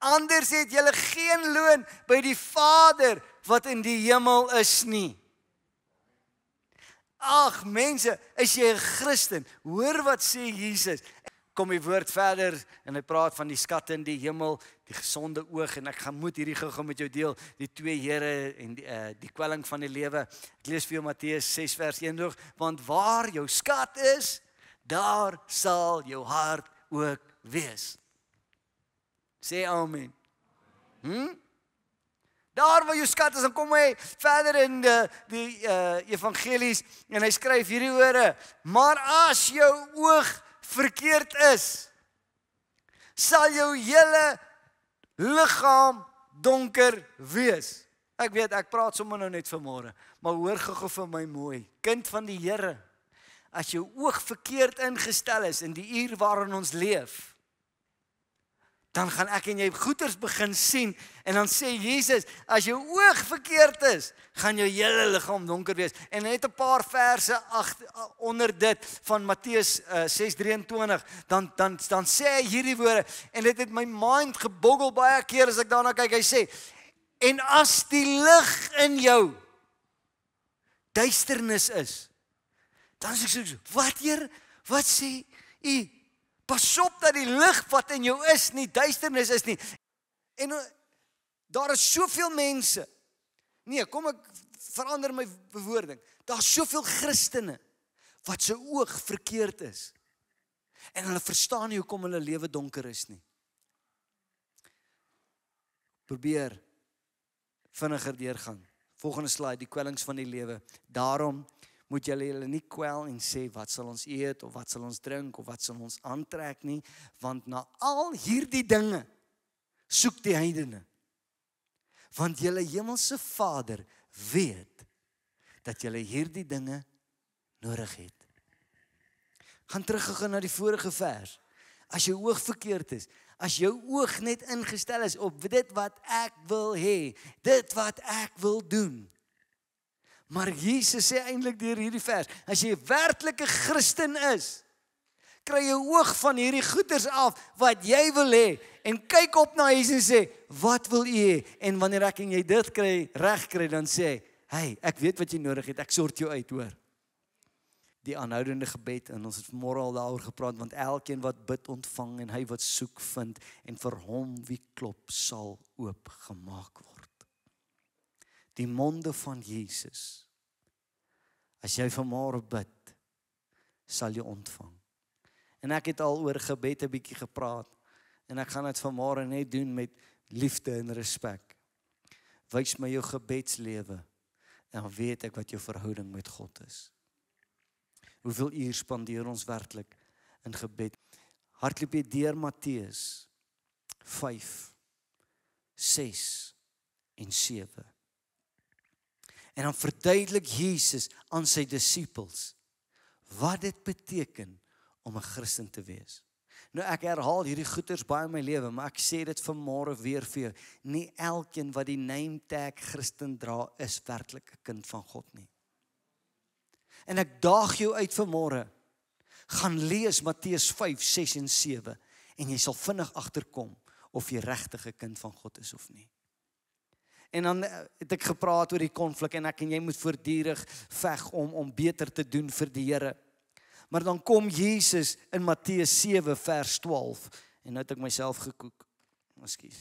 Anders het jy geen loon by die Vader wat in die hemel is nie. Ag mense, is jy 'n Christen? Hoor wat sê Jesus. Kom die woord verder en hy praat van die skatte in die hemel, die gesonde oog en ek moet hierdie gou met jou deel, die twee Here en die kwelling van die lewe. Ek lees vir jou Matteus 6 vers 1, want waar jou skat is, daar sal jou hart ook wees. Sê amen. Daar waar jou skat is, dan kom hy verder in die evangelies, en hy skryf hierdie woorde, maar as jou oog verkeerd is, sal jou hele liggaam donker wees. Ek weet, ek praat sommer nou net vanmôre, maar hoor gou vir my mooi, kind van die Here, as jou oog verkeerd ingestel is in die uur waarin ons leef, dan gaan ek en jy goeters begin sien, en dan sê Jesus, as jou oog verkeerd is, gaan jou hele liggaam donker wees. En net 'n paar verse onder dit van Matteus 6:23, dan sê hy hierdie woorde, en dit het my mind geboggel baie keer as ek daarna kyk. Hy sê, en as die lig in jou duisternis is, dan sê ek so, wat Heer, wat sê U? Pas op dat die lig wat in jou is nie duisternis is nie. En daar is soveel mense. Nee, kom ek verander my bewoording. Daar is soveel Christene wat se oog verkeerd is. En hulle verstaan nie hoekom hulle lewe donker is nie. Probeer vinniger deurgaan. Volgende slide, die kwellings van die lewe. Daarom moet julle nie kwel en sê, wat sal ons eet, of wat sal ons drink, of wat sal ons aantrek nie, want na al hierdie dinge soek die heidene. Want julle hemelse Vader weet dat julle hierdie dinge nodig het. Gaan teruggaan na die vorige vers. As jou oog verkeerd is, as jou oog net ingestel is op dit wat ek wil hê, dit wat ek wil doen. Maar Jesus sê eintlik deur hierdie vers, as jy 'n werklike Christen is, kry jou oog van hierdie goeders af wat jy wil hê en kyk op na Jesus en sê, wat wil U hê? En wanneer ek en jy dit reg kry, dan sê hy, ek weet wat jy nodig het, ek sort jou uit, hoor. Die aanhoudende gebed, en ons het vanmôre al daaroor gepraat, want elkeen wat bid ontvang, en hy wat soek vind, en vir hom wie klop sal oopgemaak word. Die monde van Jesus. As jy vanmôre bid, sal jy ontvang. En ek het al oor gebed 'n bietjie gepraat, en ek gaan dit vanmôre net doen met liefde en respek. Wys my jou gebedslewe, en dan weet ek wat jou verhouding met God is. Hoeveel uur spandeer ons werklik in gebed? Hardloop jy deur Matteus 5, 6 en 7. En dan verduidelik Jesus aan sy disippels wat dit beteken om 'n Christen te wees. Nou ek herhaal hierdie goeters baie in my lewe, maar ek sê dit vanmôre weer vir jou. Nie elkeen wat die name tag Christen dra is werklik 'n kind van God nie. En ek daag jou uit vanmôre, gaan lees Matteus 5, 6 en 7 en jy sal vinnig agterkom of jy regtig 'n kind van God is of nie. En dan het ek gepraat oor die konflik en ek en jy moet voortdurend veg om beter te doen vir die Here. Maar dan kom Jesus in Matteus 7 vers 12 en nou het ek myself gekoek. Ekskuus.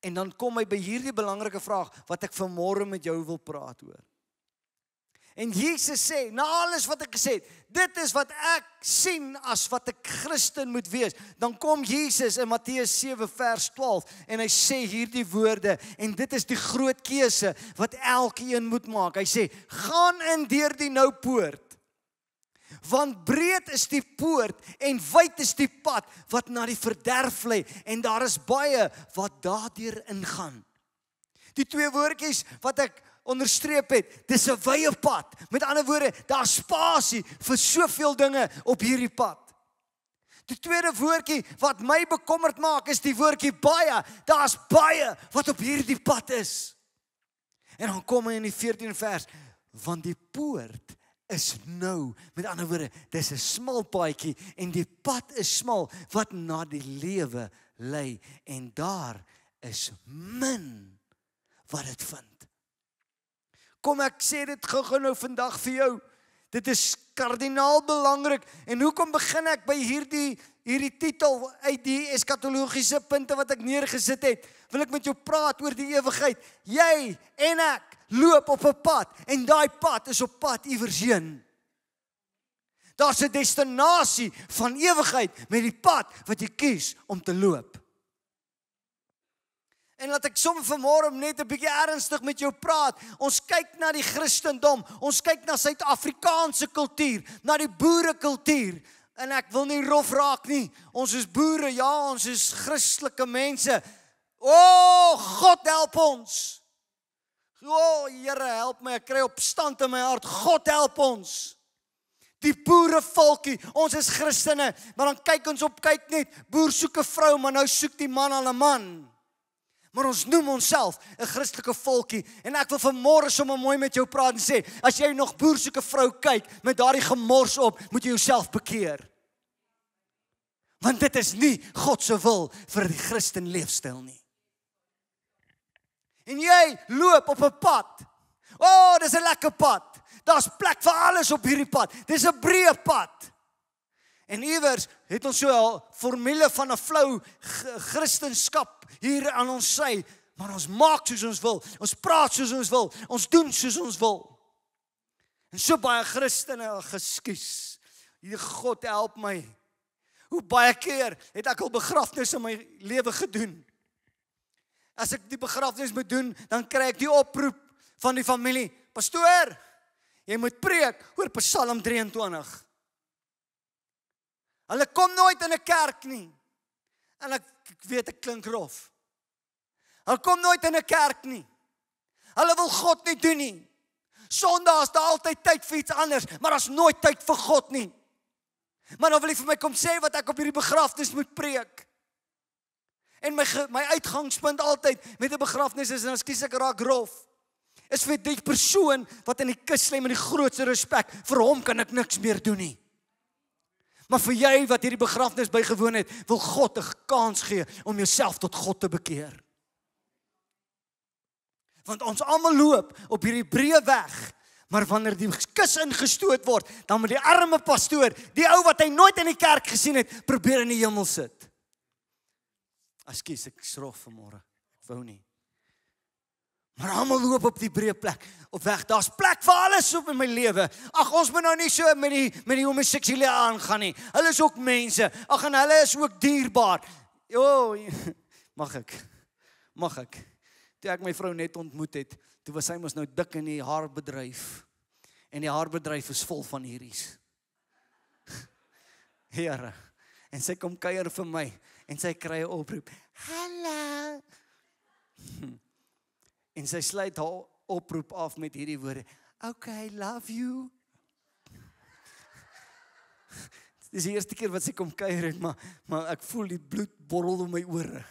En dan kom hy by hierdie belangrike vraag wat ek vanmôre met jou wil praat oor. En Jesus sê, na alles wat ek gesê het, dit is wat ek sien as wat 'n Christen moet wees. Dan kom Jesus in Matteus 7 vers 12 en hy sê hierdie woorde en dit is die groot keuse wat elkeen moet maak. Hy sê, gaan in deur die nou poort. Want breed is die poort en wyd is die pad wat na die verderf lei en daar is baie wat daardeur ingaan. Die twee woordjies wat ek onderstreep het, dis 'n wye pad. Met ander woorde, daar's spasie vir soveel dinge op hierdie pad. Die tweede woordjie wat my bekommerd maak is die woordjie baie. Daar's baie wat op hierdie pad is. En dan kom hy in die 14de vers, want die poort is nou, met ander woorde, dis 'n smal paadjie en die pad is smal wat na die lewe lei en daar is min wat dit vind. Kom ek sê dit gou nou vandag vir jou. Dit is kardinaal belangrik. En hoekom begin ek by hierdie titel uit die eskatologiese punte wat ek neergesit het? Wil ek met jou praat oor die ewigheid. Jy en ek loop op 'n pad en daai pad is op pad iewers heen. Daar's 'n destinasie van ewigheid met die pad wat jy kies om te loop. En laat ek sommer vanmôre net 'n bietjie ernstig met jou praat. Ons kyk na die Christendom, ons kyk na Suid-Afrikaanse kultuur, na die boerekultuur. En ek wil nie rof raak nie. Ons is boere, ja, ons is Christelike mense. O, God help ons. O, Here, help my, ek kry opstand in my hart. God help ons. Die boerevolkie, ons is Christene, maar dan kyk ons op, kyk net, boer soek 'n vrou, maar nou soek die man al 'n man. Maar ons noem onsself 'n Christelike volkie, en ek wil vanmôre sommer mooi met jou praat en sê, as jy nog boer soek 'n vrou kyk, met daardie gemors op, moet jy jouself bekeer. Want dit is nie God se wil vir die Christen leefstyl nie. En jy loop op 'n pad. O, dis 'n lekker pad. Daar's plek vir alles op hierdie pad. Dis 'n breë pad. En iewers het ons so 'n formule van 'n flou Christenskap hier aan ons sy, maar ons maak soos ons wil. Ons praat soos ons wil. Ons doen soos ons wil. En so baie Christene, geskuis. Hier, God help my. Hoe baie keer het ek al begrafnisse in my lewe gedoen. As ek die begrafnis moet doen, dan kry ek die oproep van die familie. Pastoor, jy moet preek oor Psalm 23. Hulle kom nooit in 'n kerk nie. En ek weet ek klink rof. Hulle kom nooit in 'n kerk nie. Hulle wil God nie doen nie. Sondag is daar altyd tyd vir iets anders, maar daar's nooit tyd vir God nie. Maar dan wil jy vir my kom sê wat ek op hierdie begrafnis moet preek. En my uitgangspunt altyd met 'n begrafnis is, en as kies ek raak rof, is vir die persoon wat in die kus lê met die grootste respek. Vir hom kan ek niks meer doen nie. Maar vir jy wat hierdie begrafnis bygewoon het, wil God 'n kans gee om jouself tot God te bekeer. Want ons almal loop op hierdie breë weg, maar wanneer die kus ingestoot word, dan moet die arme pastoor, die ou wat hy nooit in die kerk gesien het, probeer in die hemel sit. Ekskuus, ek skrof vanmôre. Ek wou nie. Maar almal loop op die breë plek, op weg. Daar's plek vir alles op in my lewe. Ag, ons moet nou nie so met die homoseksuele aangaan nie. Hulle is ook mense. Ag, en hulle is ook dierbaar. O, mag ek. Toe ek my vrou net ontmoet het, toe was sy mos nou dik in die haarbedryf. En die haarbedryf is vol van hierdie. Here. En sy kom kuier vir my. En sy kry 'n oproep. Hallo. En sy sluit haar oproep af met hierdie woorde. Okay, love you. Dis die eerste keer wat sy kom kuier het, maar ek voel die bloed borrel om my ore.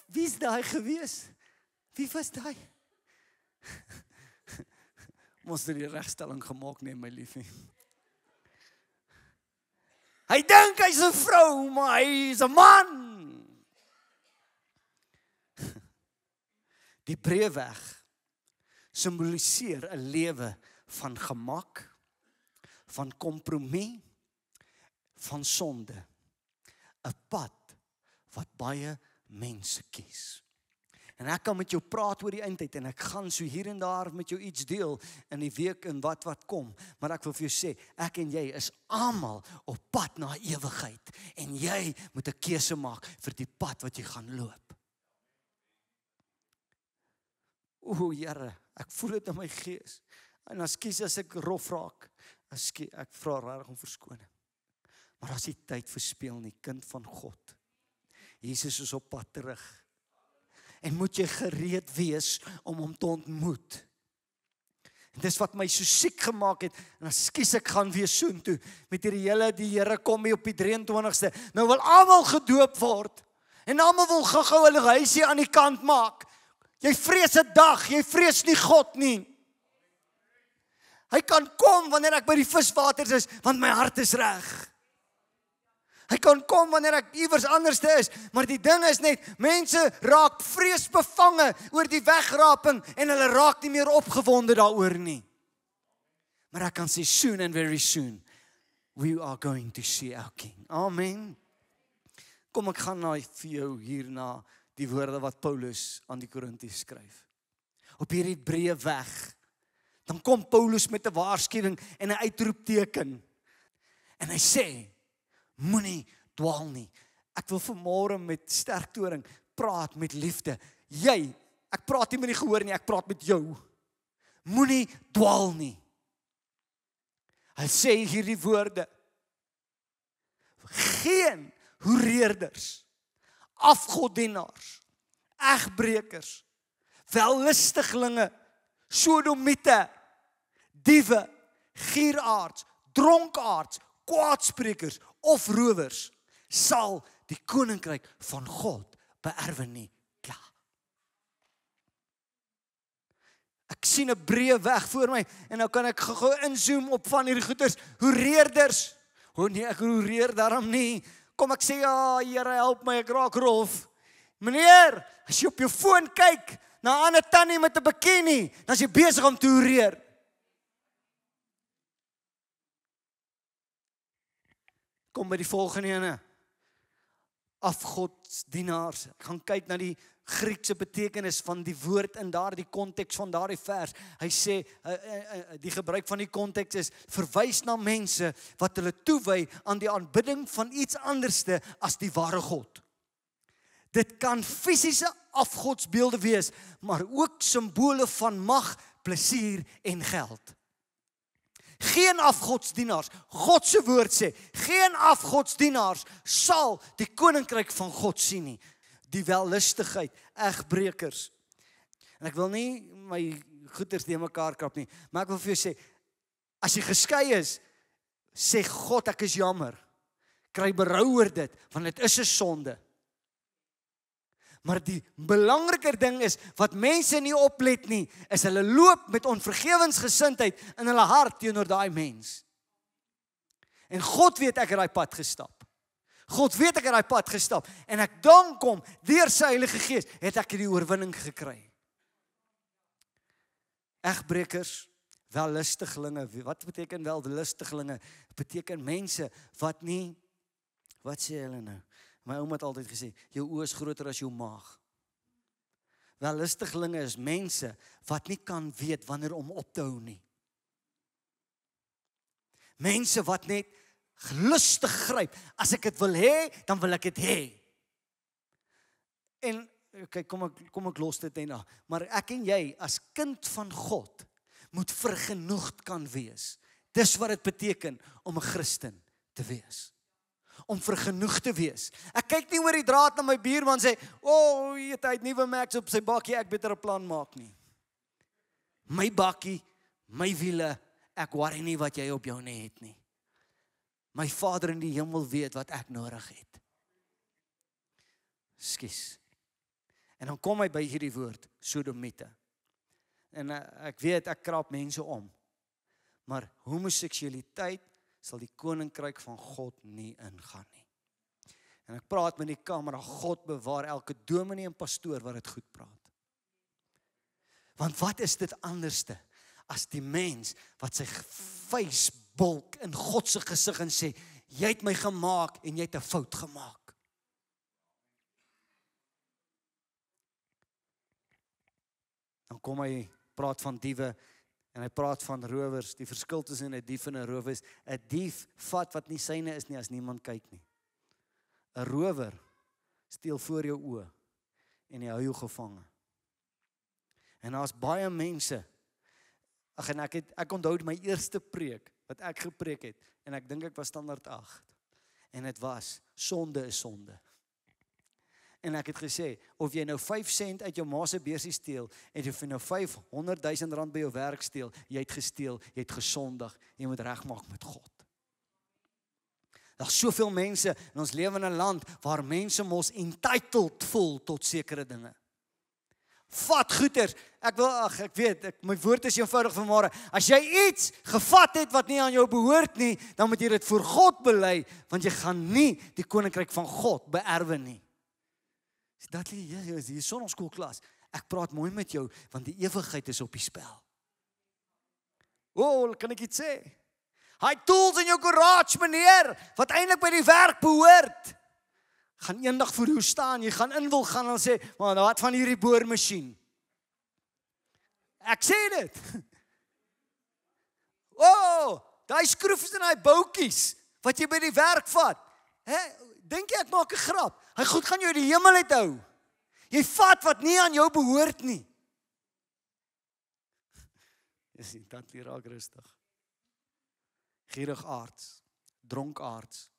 Wie is daai gewees? Wie was daai? Moes die regstelling gemaak nie, my liefie. Hy dink hy's 'n vrou, maar hy is 'n man. Die breë weg simboliseer 'n lewe van gemak, van kompromie, van sonde. 'n Pad wat baie mense kies. En ek kan met jou praat oor die eindtyd, en ek gaan so hier en daar met jou iets deel in die week en wat kom, maar ek wil vir jou sê, ek en jy is almal op pad na ewigheid, en jy moet 'n keuse maak vir die pad wat jy gaan loop. O, Here, ek voel dit in my gees, en ekskuus as ek rof raak, ek vra regtig om verskoning, maar as jy tyd verspeel nie, kind van God, Jesus is op pad terug, en moet jy gereed wees om hom te ontmoet. En dis wat my so siek gemaak het, en ekskuus ek gaan weer soontoe, met die Here kom hier op die 23ste, nou wil almal gedoop word, en almal wil gou hulle huisie aan die kant maak. Jy vrees 'n dag, jy vrees nie God nie. Hy kan kom wanneer ek by die viswaters is, want my hart is reg. Hy kan kom wanneer ek iewers anderste is, maar die ding is net, mense raak vreesbevange oor die wegraping, en hulle raak nie meer opgewonde daaroor nie. Maar ek kan sê, soon and very soon, we are going to see our King. Amen. Kom, ek gaan vir jou hierna die woorde wat Paulus aan die Korintiërs skryf. Op hierdie breë weg, dan kom Paulus met 'n waarskuwing en 'n uitroepteken. En hy sê, moenie dwaal nie. Ek wil vanmôre met sterk toring praat met liefde. Jy, ek praat nie met die gehoor nie, ek praat met jou. Moenie dwaal nie. Hy sê hierdie woorde. Geen hoereerders, afgoddienaars, egbrekers, wellustiglinge, sodomiete, diewe, gieraards, dronkaards, kwaadsprekers of rowers sal die koninkryk van God beerwe nie. Klaar. Ek sien 'n breë weg voor my en nou kan ek gou inzoom op van hierdie goeters, hoereerders. O nee, ek hoereer daarom nie. Kom ek sê, ja, Here, help my, ek raak rof. Meneer, as jy op jou foon kyk na 'n ander tannie met 'n bikini, dan is jy besig om te hoereer. Kom by die volgende ene. Afgodsdienaars. Ek gaan kyk na die Griekse betekenis van die woord in daardie konteks van daardie vers. Hy sê, die gebruik van die konteks is, verwys na mense wat hulle toewy aan die aanbidding van iets anderste as die ware God. Dit kan fisiese afgodsbeelde wees, maar ook simbole van mag, plesier en geld. Geen afgodsdienaars, God se woord sê, geen afgodsdienaars sal die koninkryk van God sien nie. Die wellustigheid, egbrekers. En ek wil nie my goeters die mekaar krap nie, maar ek wil vir jou sê, as jy geskei is, sê God, ek is jammer. Kry berou oor dit, want dit is 'n sonde. Maar die belangriker ding is, wat mense nie oplet nie, is hulle loop met onvergewensgesindheid in hulle hart teenoor daai mens. En God weet ek het daai pad gestap. God weet ek het daai pad gestap. En ek dank hom, deur sy Heilige Gees, het ek die oorwinning gekry. Egbrekers, wellustiglinge. Wat beteken wellustiglinge? Beteken mense wat nie, wat sê hulle nou? My ouma het altyd gesê, jou oë is groter as jou maag. Wellustiglinge is mense wat nie kan weet wanneer om op te hou nie. Mense wat net lustig gryp. As ek dit wil hê, dan wil ek dit hê. En kyk, kom ek los dit net na. Maar ek en jy as kind van God moet vergenoegd kan wees. Dis wat dit beteken om 'n Christen te wees. Om vergenoegd te wees. Ek kyk nie oor die draad na my buurman sê, hy het nuwe Max op sy bakkie, ek beter 'n plan maak nie. My bakkie, my wiele, ek worry nie wat jy op jou het nie. My Vader in die hemel weet wat ek nodig het. Skus. En dan kom hy by hierdie woord, sodomiete. En ek weet, ek krap mense om. Maar homoseksualiteit sal die koninkryk van God nie ingaan nie. En ek praat met die kamera, God bewaar elke dominee en pastoor wat dit goed praat. Want wat is dit anderste as die mens wat sy vuisbolk in God se gesig en sê, jy het my gemaak en jy het 'n fout gemaak. Dan kom hy, praat van diewe, en hy praat van rowers. Die verskil tussen 'n dief en 'n rower is, 'n dief vat wat nie syne is nie as niemand kyk nie. 'n Rower steel voor jou oë en hy hou jou gevange. En daar's baie mense. En ek onthou my eerste preek wat ek gepreek het en ek dink ek was standaard 8. En dit was sonde is sonde. En ek het gesê, of jy nou 5 sent uit jou ma se beursie steel, en of jy nou 500 000 rand by jou werk steel, jy het gesteel, jy het gesondig, jy moet regmaak met God. Daar's soveel mense, in ons lewe in 'n land, waar mense mos entitled voel tot sekere dinge. Vat goeders, ek weet, my woord is eenvoudig vanmôre, as jy iets gevat het wat nie aan jou behoort nie, dan moet jy dit voor God bely, want jy gaan nie die koninkryk van God beerwe nie. Dat hier sonnaskoolklas. Ek praat mooi met jou, want die ewigheid is op die spel. Kan ek iets sê? Hy tools in jou garage, meneer, wat eintlik by die werk behoort, gaan eendag voor jou staan, jy gaan in wil gaan en sê, maar wat van hierdie boormasjien? Ek sê dit. Daai skroefies en daai boutjies, wat jy by die werk vat. Dink jy ek maak 'n grap? Hy goed gaan jou die hemel uithou. Jy vat wat nie aan jou behoort nie. Dat hier raak rustig. Gierigaards, dronkaards,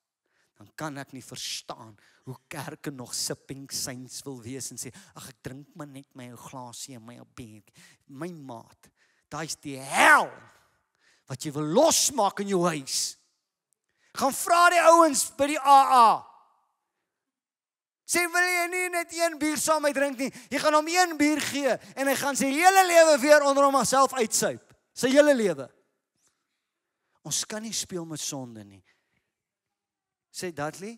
dan kan ek nie verstaan hoe kerke nog sipping saints wil wees en sê, ag ek drink maar net my ou glasie en my ou bier. My maat, daai is die hel wat jy wil losmaak in jou huis. Gaan vra die ouens by die AA. Sê, wil jy nie net 1 bier saam met drink nie? Jy gaan hom 1 bier gee en hy gaan sy hele lewe weer onder homself uitsuip. Sy hele lewe. Ons kan nie speel met sonde nie. Sê Dudley,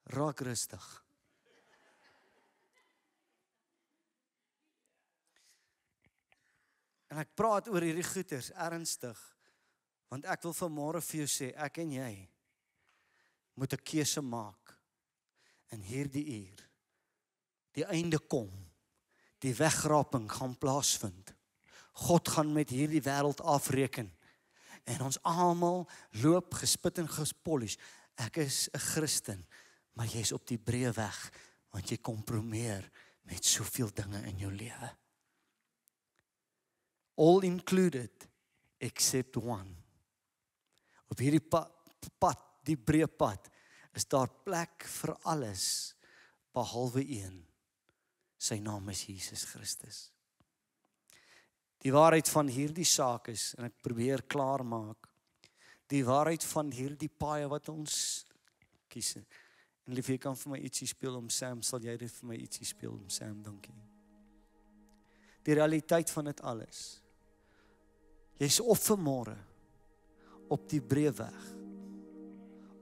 raak rustig. En ek praat oor hierdie goeters ernstig, want ek wil vanmôre vir jou sê, ek en jy moet 'n keuse maak in hierdie uur. Die einde kom. Die wegraping gaan plaasvind. God gaan met hierdie wêreld afreken. En ons almal loop gespit en gespolish. Ek is 'n Christen, maar jy's op die breë weg, want jy kompromieer met soveel dinge in jou lewe. All included, except one. Op hierdie pad, die breë pad, is daar plek vir alles, behalwe een. Sy naam is Jesus Christus. Die waarheid van hierdie saak is, en ek probeer klaar maak, die waarheid van hierdie paai wat ons kies. En lief, jy kan vir my ietsie speel om Sam, sal jy dit vir my ietsie speel om Sam, dankie. Die realiteit van dit alles. Jy's of vanmôre op die breë weg,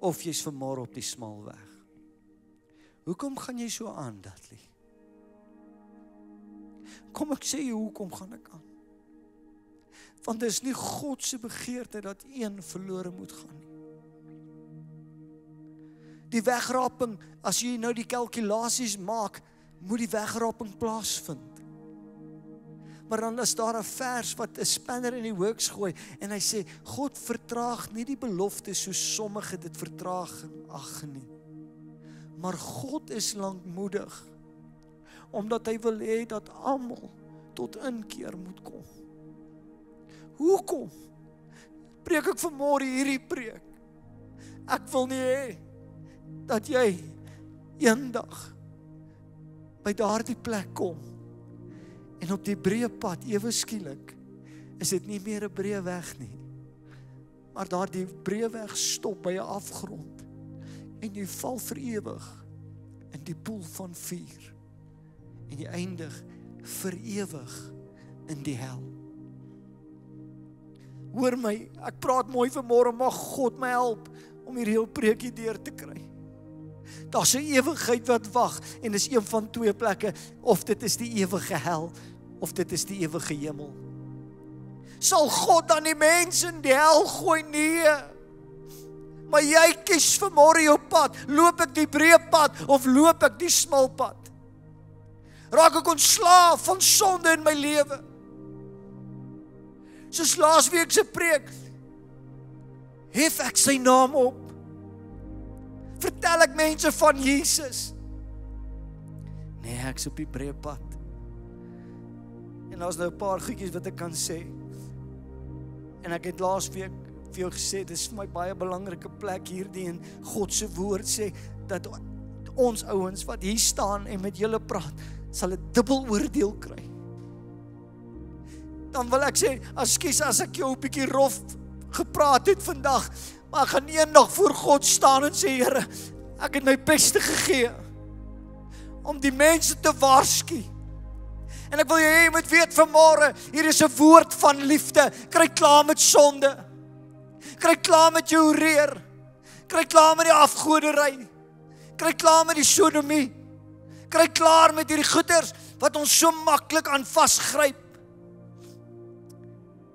of jy's vanmôre op die smal weg. Hoekom gaan jy so aan, Dudley? Kom ek sê jou, hoekom gaan ek aan? Want dit is nie God se begeerte dat een verlore moet gaan nie. Die wegraping, as jy nou die kalkulasies maak, moet die wegraping plaasvind. Maar dan is daar 'n vers wat 'n spanner in die works gooi en hy sê, God vertraag nie die belofte soos sommige dit vertraag ag nie. Maar God is lankmoedig, omdat hy wil hê dat almal tot inkeer moet kom. Hoekom? Preek ek vanmôre hierdie preek? Ek wil nie hê dat jy eendag by daardie plek kom en op die breë pad ewe skielik is dit nie meer 'n breë weg nie, maar daardie breë weg stop by 'n afgrond en jy val vir ewig in die poel van vuur en jy eindig vir ewig in die hel. Hoor my, ek praat mooi vanmôre, mag God my help om hierdie heel preekie deur te kry. Daar's 'n ewigheid wat wag en dis een van 2 plekke, of dit is die ewige hel of dit is die ewige hemel. Sal God dan die mense in die hel gooi? Nee. Maar jy kies vanmôre jou pad. Loop ek die breë pad of loop ek die smal pad? Raak ek ontslaaf van sonde in my lewe? Soos laasweek se preek, hef ek sy naam op. Vertel ek mense van Jesus? Nee, ek is op die breë pad. En daar's nou 'n paar goedjies wat ek kan sê. En ek het laasweek vir jou gesê, dis vir my baie belangrike plek hierdie, en God se woord sê, dat ons ouens wat hier staan en met julle praat, sal 'n dubbel oordeel kry. Dan wil ek sê, ekskuus as ek jou 'n bietjie rof gepraat het vandag, maar ek gaan eendag voor God staan en sê, Here, ek het my beste gegee om die mense te waarsku. En ek wil jy moet weet vanmôre, hier is 'n woord van liefde. Kry klaar met sonde. Kry klaar met jou hoereer. Kry klaar met die afgodery. Kry klaar met die sodomie. Kry klaar met hierdie goeters wat ons so maklik aan vasgryp.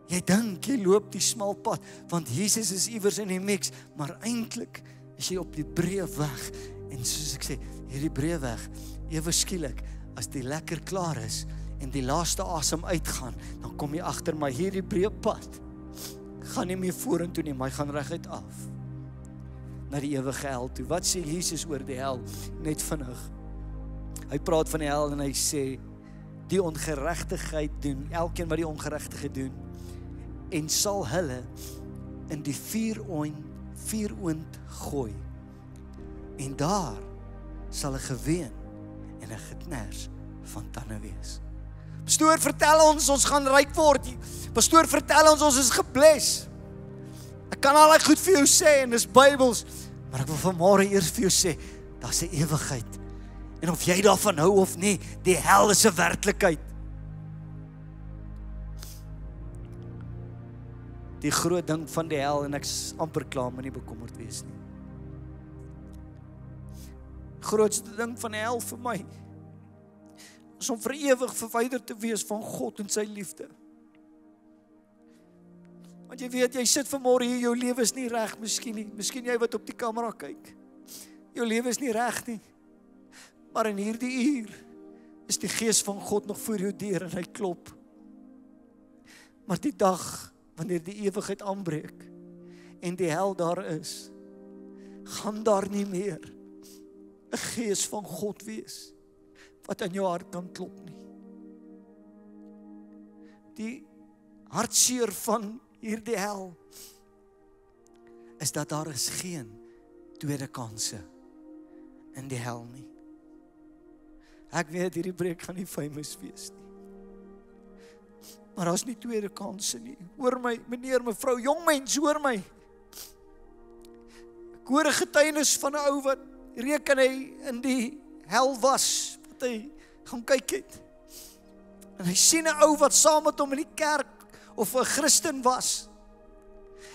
Jy dink jy loop die smal pad, want Jesus is iewers in die mix, maar eintlik is jy op die breë weg. En soos ek sê, hierdie breë weg, ewe skielik, as die lekker klaar is en die laaste asem uitgaan, dan kom jy agter, maar hierdie breë pad gaan nie meer vorentoe nie, maar hy gaan reguit af na die ewige hel toe. Wat sê Jesus oor die hel? Net vinnig. Hy praat van die hel en hy sê, die ongeregtigheid doen, elkeen wat die ongeregtigheid doen, en sal hulle in die vuuroond gooi. En daar sal 'n geween en 'n geknars van tande wees. Pastoor, vertel ons gaan ryk word. Pastoor, vertel ons is gebless. Ek kan al goed vir jou sê, en dis Bybels, maar ek wil vanmôre eers vir jou sê, daar's 'n ewigheid. En of jy daarvan hou of nie, die hel is 'n werklikheid. Die groot ding van die hel, en ek's amper klaar, maar nie bekommerd wees nie. Grootste ding van die hel vir my, is om vir ewig verwyder te wees van God en sy liefde. Want jy weet, jy sit vanmôre hier, jou lewe is nie reg, miskien nie. Miskien jy wat op die kamera kyk. Jou lewe is nie reg nie. Maar in hierdie uur is die Gees van God nog voor jou deur en hy klop. Maar die dag wanneer die ewigheid aanbreek en die hel daar is, gaan daar nie meer 'n Gees van God wees wat aan jou hart kan klop nie. Die hartseer van hierdie hel is dat daar is geen tweede kanse in die hel nie. Ek weet hierdie preek gaan nie famous wees nie. Maar daar's nie tweede kanse nie. Hoor my, meneer, mevrou, jong mens, hoor my. Ek hoor 'n getuienis van 'n ou wat reken hy in die hel was, wat hy gaan kyk het. En hy sien 'n ou wat saam met hom in die kerk of 'n Christen was.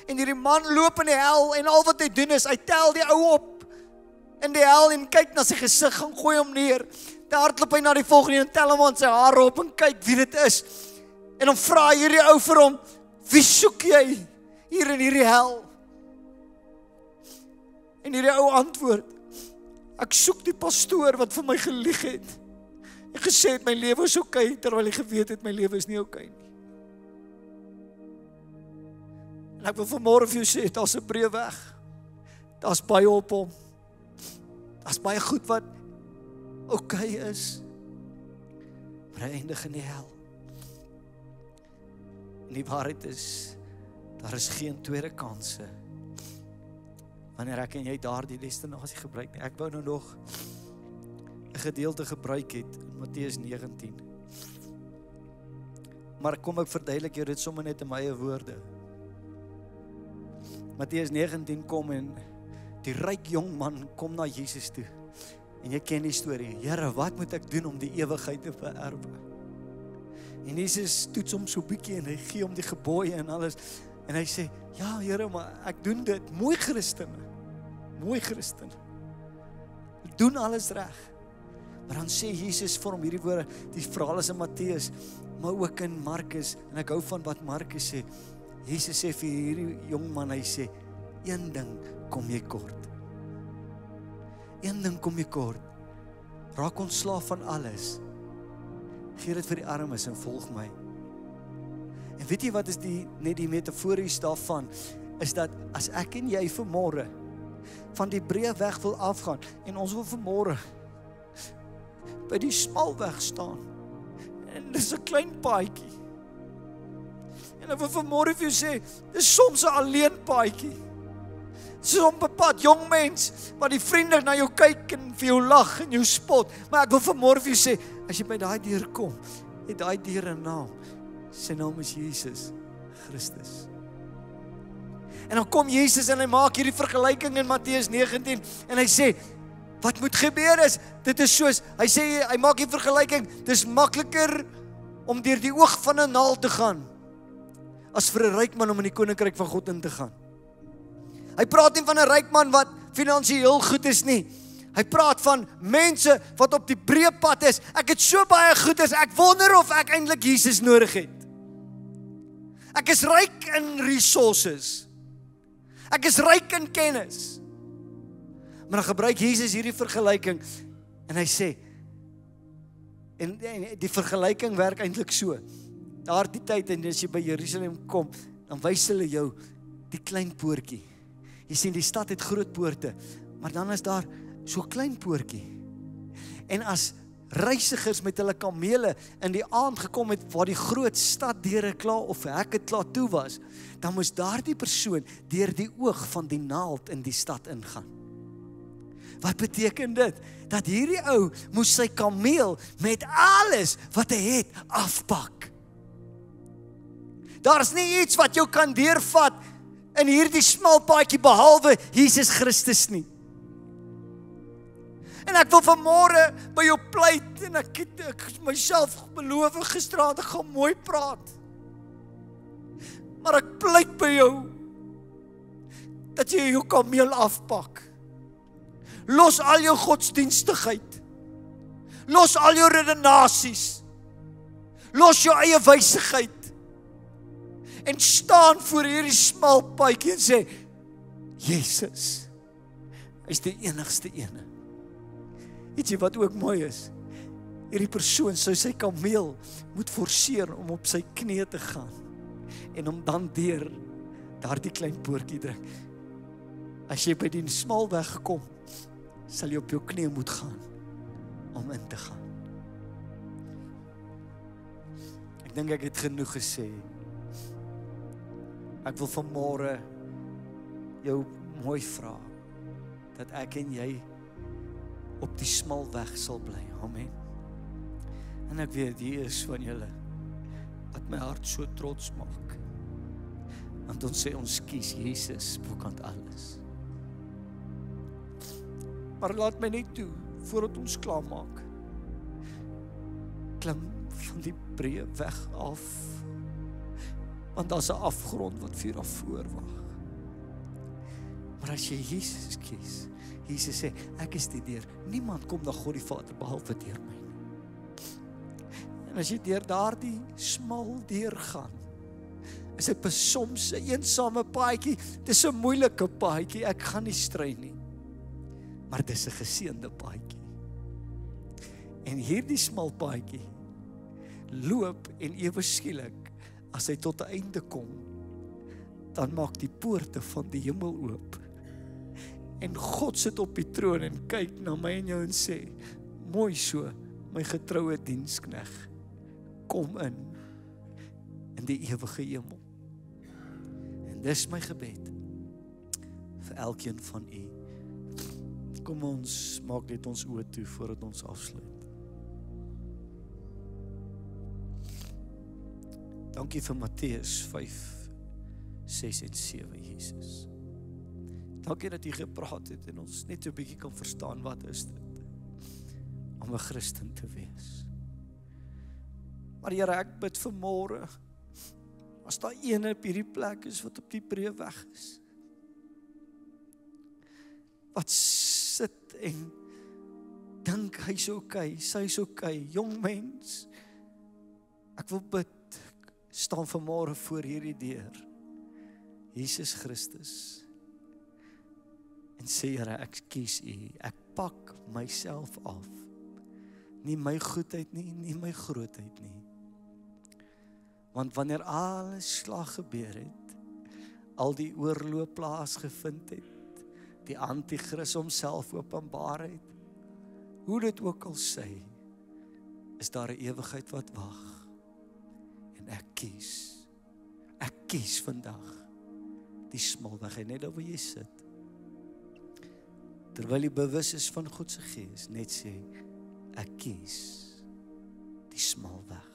En hierdie man loop in die hel en al wat hy doen is, hy tel die ou op in die hel en kyk na sy gesig, gaan gooi hom neer. Daar hardloop hy na die volgende en tel hom aan sy hare op en kyk wie dit is. En dan vra hierdie ou vir hom, wie soek jy hier in hierdie hel? En hierdie ou antwoord, ek soek die pastoor wat vir my gelieg het. En gesê het my lewe is oukei, terwyl hy geweet het my lewe is nie oukei nie. En ek wil vanmôre vir jou sê, daar's 'n breë weg. Daar's baie op hom. Daar's baie goed wat oukei is. Maar hy eindig in die hel. En die waarheid is, daar is geen tweede kanse wanneer ek en jy daardie destinasie gebruik nie. Ek wou nou nog 'n gedeelte gebruik het in Matteus 19. Maar kom ek verduidelik jou dit sommer net in my eie woorde. Matteus 19 kom en die ryk jong man kom na Jesus toe. En jy ken die storie. Here, wat moet ek doen om die ewigheid te vererwe? En Jesus toets hom so bietjie en hy gee hom die gebooie en alles. En hy sê, ja Here, maar ek doen dit. Mooi Christene. Mooi Christene. Doen alles reg. Maar dan sê Jesus vir hom hierdie woorde, die verhaal is in Matteus, maar ook in Markus. En ek hou van wat Markus sê. Jesus sê vir hierdie jong man, hy sê, een ding kom jy kort. Een ding kom jy kort. Raak ontslaaf van alles. Gee dit vir die armes en volg my. En weet jy wat is net die metafories daarvan, is dat as ek en jy vanmôre van die breë weg wil afgaan, en ons wil vanmôre by die smal weg staan, en dis 'n klein paadjie, en ek wil vanmôre vir jou sê, dis soms 'n alleen paadjie, dis op 'n pad, jong mens, waar die vriende na jou kyk en vir jou lag en jou spot, maar ek wil vanmôre vir jou sê, as jy by daai deur kom, het daai deur 'n naam, sy naam is Jesus Christus. En dan kom Jesus en hy maak hierdie vergelyking in Matteus 19 en hy sê, wat moet gebeur is, dit is soos, hy sê, hy maak die vergelyking, dit is makliker om deur die oog van 'n naald te gaan, as vir 'n ryk man om in die koninkryk van God in te gaan. Hy praat nie van 'n ryk man wat finansiëel goed is nie. Hy praat van mense wat op die breë pad is. Ek het so baie goed is, ek wonder of ek eintlik Jesus nodig het. Ek is ryk in resources. Ek is ryk in kennis. Maar dan gebruik Jesus hierdie vergelyking en hy sê, en die vergelyking werk eintlik so. Daardie tyd en as jy by Jerusalem kom, dan wys hulle jou die klein poortjie. Jy sien, die stad het groot poorte, maar dan is daar so 'n klein poortjie. En as reisigers met hulle kamele in die aand gekom het waar die groot staddeure klaar of hekke klaar toe was, dan moes daardie persoon deur die oog van die naald in die stad ingaan. Wat beteken dit? Dat hierdie ou moes sy kameel met alles wat hy het afpak. Daar is nie iets wat jou kan deurvat in hierdie smal paadjie behalwe Jesus Christus nie. En ek wil vanmôre by jou pleit en ek myself beloof gisteraand ek gaan mooi praat. Maar ek pleit by jou dat jy jou kameel afpak. Los al jou godsdienstigheid. Los al jou redenasies. Los jou eie wysigheid. En staan voor hierdie smal paadjie en sê, Jesus is die enigste ene. Weet jy wat ook mooi is? Hierdie persoon sou sy kameel moet forceer om op sy knie te gaan en om dan deur daardie klein poortjie druk. As jy by die smal weg gekom, sal jy op jou knie moet gaan om in te gaan. Ek dink ek het genoeg gesê. Ek wil vanmôre jou mooi vra dat ek en jy op die smal weg sal bly. Amen. En ek weet, hier is van julle wat my hart so trots maak. Want ons sê ons kies Jesus bokant alles. Maar laat my net toe, voordat ons klaar maak, klim van die breë weg af, want daar's 'n afgrond wat vir jou voor wag. Maar as jy Jesus kies, Jesus sê, ek is die deur, niemand kom na God die Vader behalwe deur my. En as jy deur daardie smal deur gaan, is dit soms 'n eensame paadjie, dis 'n moeilike paadjie, ek gaan nie stry nie. Maar dis 'n geseënde paadjie. En hierdie smal paadjie loop en ewe skielik, as hy tot 'n einde kom, dan maak die poorte van die hemel oop. En God sit op die troon en kyk na my en jou en sê, mooi so, my getroue dienskneg, kom in die ewige hemel. En dis my gebed vir elkeen van u. Kom ons maak net ons oë toe voordat ons afsluit. Dankie vir Matteus 5, 6 en 7, Jesus. Dankie dat u gepraat het en ons net 'n bietjie kan verstaan wat is dit om 'n Christen te wees. Maar Here, ek bid vanmôre, as daar een op hierdie plek is wat op die breë weg is, wat sit en dink hy's okay, sy's okay, jong mens, ek wil bid, staan vanmôre voor hierdie deur, Jesus Christus, en sê, Here, ek kies u, ek pak myself af, nie my goedheid nie, nie my grootheid nie, want wanneer alles slag gebeur het, al die oorloop plaasgevind het, die anti-kris homself openbaar het, hoe dit ook al sê, is daar 'n ewigheid wat wag, en ek kies vandag, die smal weg, en net daar waar jy sit, terwyl jy bewus is van God se gees, net sê, ek kies die smal weg.